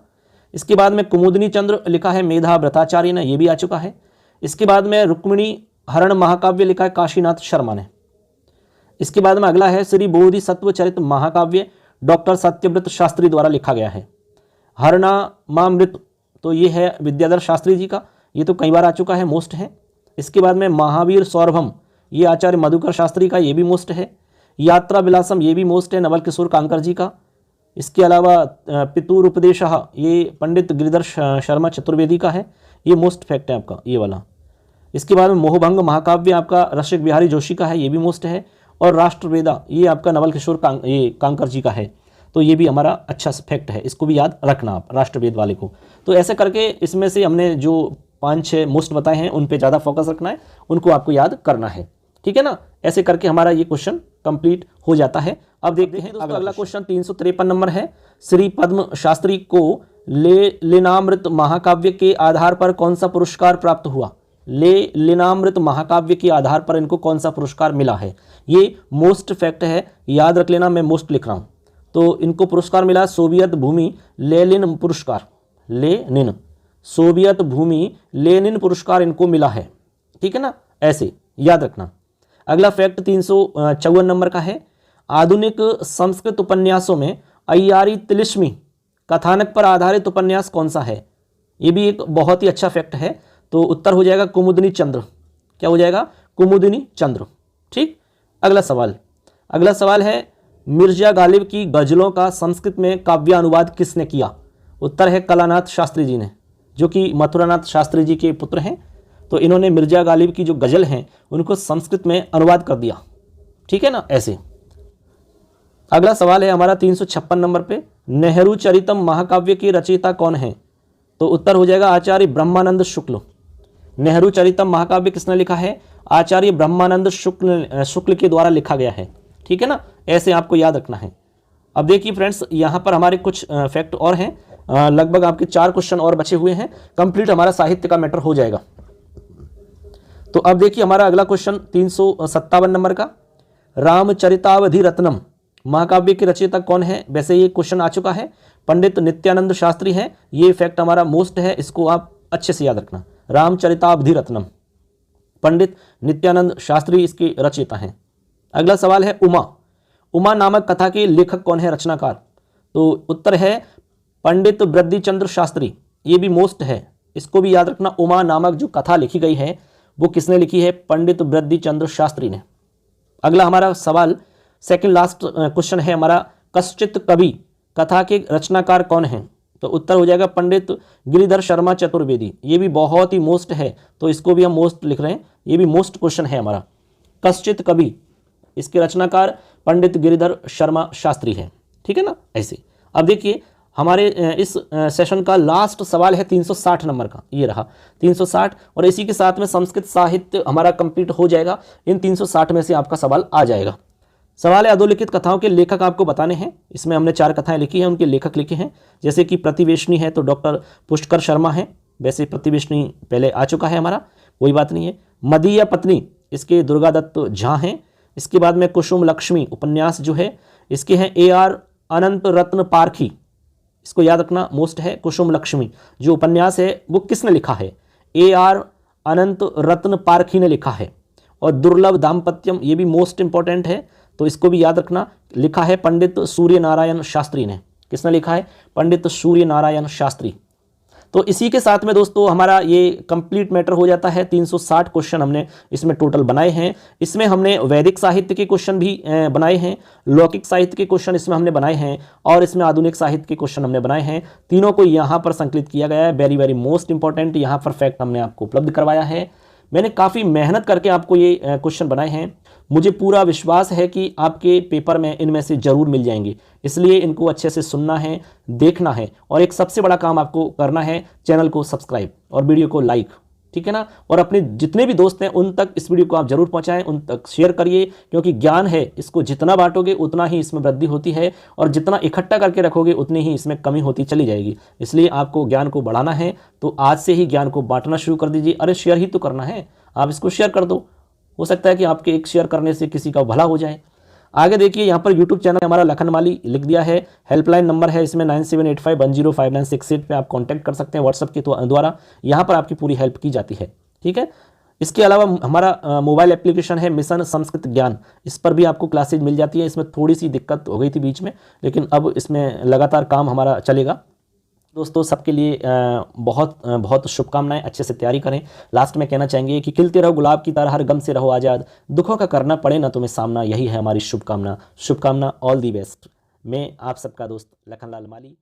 इसके बाद में कुमुदनी चंद्र लिखा है मेधा व्रताचार्य ने, ये भी आ चुका है। इसके बाद में रुक्मिणी हरण महाकाव्य लिखा है काशीनाथ शर्मा ने। इसके बाद में अगला है श्री बोधिसत्व चरित महाकाव्य, डॉक्टर सत्यव्रत शास्त्री द्वारा लिखा गया है। हरणामामृत तो ये है विद्याधर शास्त्री जी का, ये तो कई बार आ चुका है, मोस्ट है। इसके बाद में महावीर सौरभम, ये आचार्य मधुकर शास्त्री का, ये भी मोस्ट है। यात्रा विलासम, ये भी मोस्ट है, नवल किशोर कांकर जी का। इसके अलावा पितुर उपदेश, ये पंडित गिरिधर शर्मा चतुर्वेदी का है, ये मोस्ट फैक्ट है आपका ये वाला। इसके बाद में मोहभंग महाकाव्य आपका रसिक बिहारी जोशी का है, ये भी मोस्ट है। और राष्ट्रवेदा ये आपका नवल किशोर कांकर जी का है, तो ये भी हमारा अच्छा फैक्ट है, इसको भी याद रखना आप राष्ट्रवेद वाले को। तो ऐसे करके इसमें से हमने जो 5-6 मोस्ट बताए हैं उन पे ज़्यादा फोकस रखना है, उनको आपको याद करना है, ठीक है ना। ऐसे करके हमारा ये क्वेश्चन कंप्लीट हो जाता है। अब देखते हैं दोस्तों अगला क्वेश्चन 353 नंबर है। श्री पद्म शास्त्री को लीलामृत महाकाव्य के आधार पर कौन सा पुरस्कार प्राप्त हुआ? लीलामृत महाकाव्य के आधार पर इनको कौन सा पुरस्कार मिला है? ये मोस्ट फैक्ट है, याद रख लेना, मैं मोस्ट लिख रहा हूं। तो इनको पुरस्कार मिला सोवियत भूमि लेनिन पुरस्कार, लेनिन सोवियत भूमि लेनिन पुरस्कार इनको मिला है, ठीक है ना, ऐसे याद रखना। अगला फैक्ट 354 नंबर का है। आधुनिक संस्कृत उपन्यासों में अय्यारी तिलिस्मी कथानक पर आधारित उपन्यास कौन सा है? ये भी एक बहुत ही अच्छा फैक्ट है। तो उत्तर हो जाएगा कुमुदिनी चंद्र। क्या हो जाएगा? कुमुदिनी चंद्र। ठीक। अगला सवाल है मिर्जा गालिब की गजलों का संस्कृत में काव्य अनुवाद किसने किया? उत्तर है कलानाथ शास्त्री जी ने, जो कि मथुरानाथ शास्त्री जी के पुत्र हैं। तो इन्होंने मिर्जा गालिब की जो गजल हैं उनको संस्कृत में अनुवाद कर दिया, ठीक है ना, ऐसे। अगला सवाल है हमारा 356 नंबर पे। नेहरू चरितम महाकाव्य के रचयिता कौन है? तो उत्तर हो जाएगा आचार्य ब्रह्मानंद शुक्ल। नेहरू चरितम महाकाव्य किसने लिखा है? आचार्य ब्रह्मानंद शुक्ल के द्वारा लिखा गया है, ठीक है ना, ऐसे आपको याद रखना है। अब देखिए फ्रेंड्स, यहाँ पर हमारे कुछ फैक्ट और हैं, लगभग आपके 4 क्वेश्चन और बचे हुए हैं, कंप्लीट हमारा साहित्य का मैटर हो जाएगा। तो अब देखिए हमारा अगला क्वेश्चन 357 नंबर का। रामचरितावधि रत्नम महाकाव्य के रचयिता कौन है? वैसे ये क्वेश्चन आ चुका है, पंडित नित्यानंद शास्त्री हैं। ये फैक्ट हमारा मोस्ट है, इसको आप अच्छे से याद रखना। रामचरितावधि रत्नम, पंडित नित्यानंद शास्त्री इसके रचयिता हैं। अगला सवाल है उमा नामक कथा के लेखक कौन है, रचनाकार? तो उत्तर है पंडित वृद्धिचंद्र शास्त्री। ये भी मोस्ट है, इसको भी याद रखना। उमा नामक जो कथा लिखी गई है वो किसने लिखी है? पंडित वृद्धिचंद्र शास्त्री ने। अगला हमारा सवाल सेकंड लास्ट क्वेश्चन है हमारा, कश्चित कवि कथा के रचनाकार कौन हैं? तो उत्तर हो जाएगा पंडित गिरिधर शर्मा चतुर्वेदी। ये भी बहुत ही मोस्ट है, तो इसको भी हम मोस्ट लिख रहे हैं, ये भी मोस्ट क्वेश्चन है हमारा। कश्चित कवि, इसके रचनाकार पंडित गिरिधर शर्मा शास्त्री है, ठीक है ना, ऐसे। अब देखिए हमारे इस सेशन का लास्ट सवाल है 360 नंबर का, ये रहा 360, और इसी के साथ में संस्कृत साहित्य हमारा कंप्लीट हो जाएगा। इन 360 में से आपका सवाल आ जाएगा। सवाल है अधोलिखित कथाओं के लेखक आपको बताने हैं। इसमें हमने 4 कथाएं लिखी हैं, उनके लेखक लिखे हैं। जैसे कि प्रतिवेशनी है तो डॉक्टर पुष्कर शर्मा है, वैसे प्रतिवेशनी पहले आ चुका है हमारा, कोई बात नहीं है। मदीय पत्नी इसके दुर्गा दत्त झा हैं। इसके बाद में कुसुम लक्ष्मी उपन्यास जो है इसके हैं AR अनंत रत्न पारखी, इसको याद रखना, मोस्ट है। कुसुम लक्ष्मी जो उपन्यास है वो किसने लिखा है? AR अनंत रत्न पारखी ने लिखा है। और दुर्लभ दाम्पत्यम, ये भी मोस्ट इंपॉर्टेंट है, तो इसको भी याद रखना, लिखा है पंडित सूर्य नारायण शास्त्री ने। किसने लिखा है? पंडित सूर्य नारायण शास्त्री। तो इसी के साथ में दोस्तों हमारा ये कंप्लीट मैटर हो जाता है। 360 क्वेश्चन हमने इसमें टोटल बनाए हैं। इसमें हमने वैदिक साहित्य के क्वेश्चन भी बनाए हैं, लौकिक साहित्य के क्वेश्चन इसमें हमने बनाए हैं, और इसमें आधुनिक साहित्य के क्वेश्चन हमने बनाए हैं। तीनों को यहाँ पर संकलित किया गया है। वेरी वेरी मोस्ट इंपॉर्टेंट यहाँ पर फैक्ट हमने आपको उपलब्ध करवाया है। मैंने काफ़ी मेहनत करके आपको ये क्वेश्चन बनाए हैं। मुझे पूरा विश्वास है कि आपके पेपर में इनमें से ज़रूर मिल जाएंगे, इसलिए इनको अच्छे से सुनना है, देखना है, और एक सबसे बड़ा काम आपको करना है, चैनल को सब्सक्राइब और वीडियो को लाइक, ठीक है ना, और अपने जितने भी दोस्त हैं उन तक इस वीडियो को आप जरूर पहुंचाएं, उन तक शेयर करिए, क्योंकि ज्ञान है, इसको जितना बांटोगे उतना ही इसमें वृद्धि होती है, और जितना इकट्ठा करके रखोगे उतनी ही इसमें कमी होती चली जाएगी। इसलिए आपको ज्ञान को बढ़ाना है तो आज से ही ज्ञान को बांटना शुरू कर दीजिए। अरे शेयर ही तो करना है, आप इसको शेयर कर दो, हो सकता है कि आपके एक शेयर करने से किसी का भला हो जाए। आगे देखिए यहाँ पर यूट्यूब चैनल हमारा लखनमाली लिख दिया है, हेल्पलाइन नंबर है इसमें 9785105968 पे आप कांटेक्ट कर सकते हैं व्हाट्सएप के द्वारा। यहाँ पर आपकी पूरी हेल्प की जाती है, ठीक है। इसके अलावा हमारा मोबाइल एप्लीकेशन है मिशन संस्कृत ज्ञान, इस पर भी आपको क्लासेज मिल जाती है। इसमें थोड़ी सी दिक्कत हो गई थी बीच में, लेकिन अब इसमें लगातार काम हमारा चलेगा। दोस्तों सबके लिए बहुत बहुत शुभकामनाएं, अच्छे से तैयारी करें। लास्ट में कहना चाहेंगे कि खिलते रहो गुलाब की तरह, हर गम से रहो आज़ाद, दुखों का करना पड़े ना तुम्हें सामना, यही है हमारी शुभकामना। All the best. मैं आप सबका दोस्त लखनलाल माली।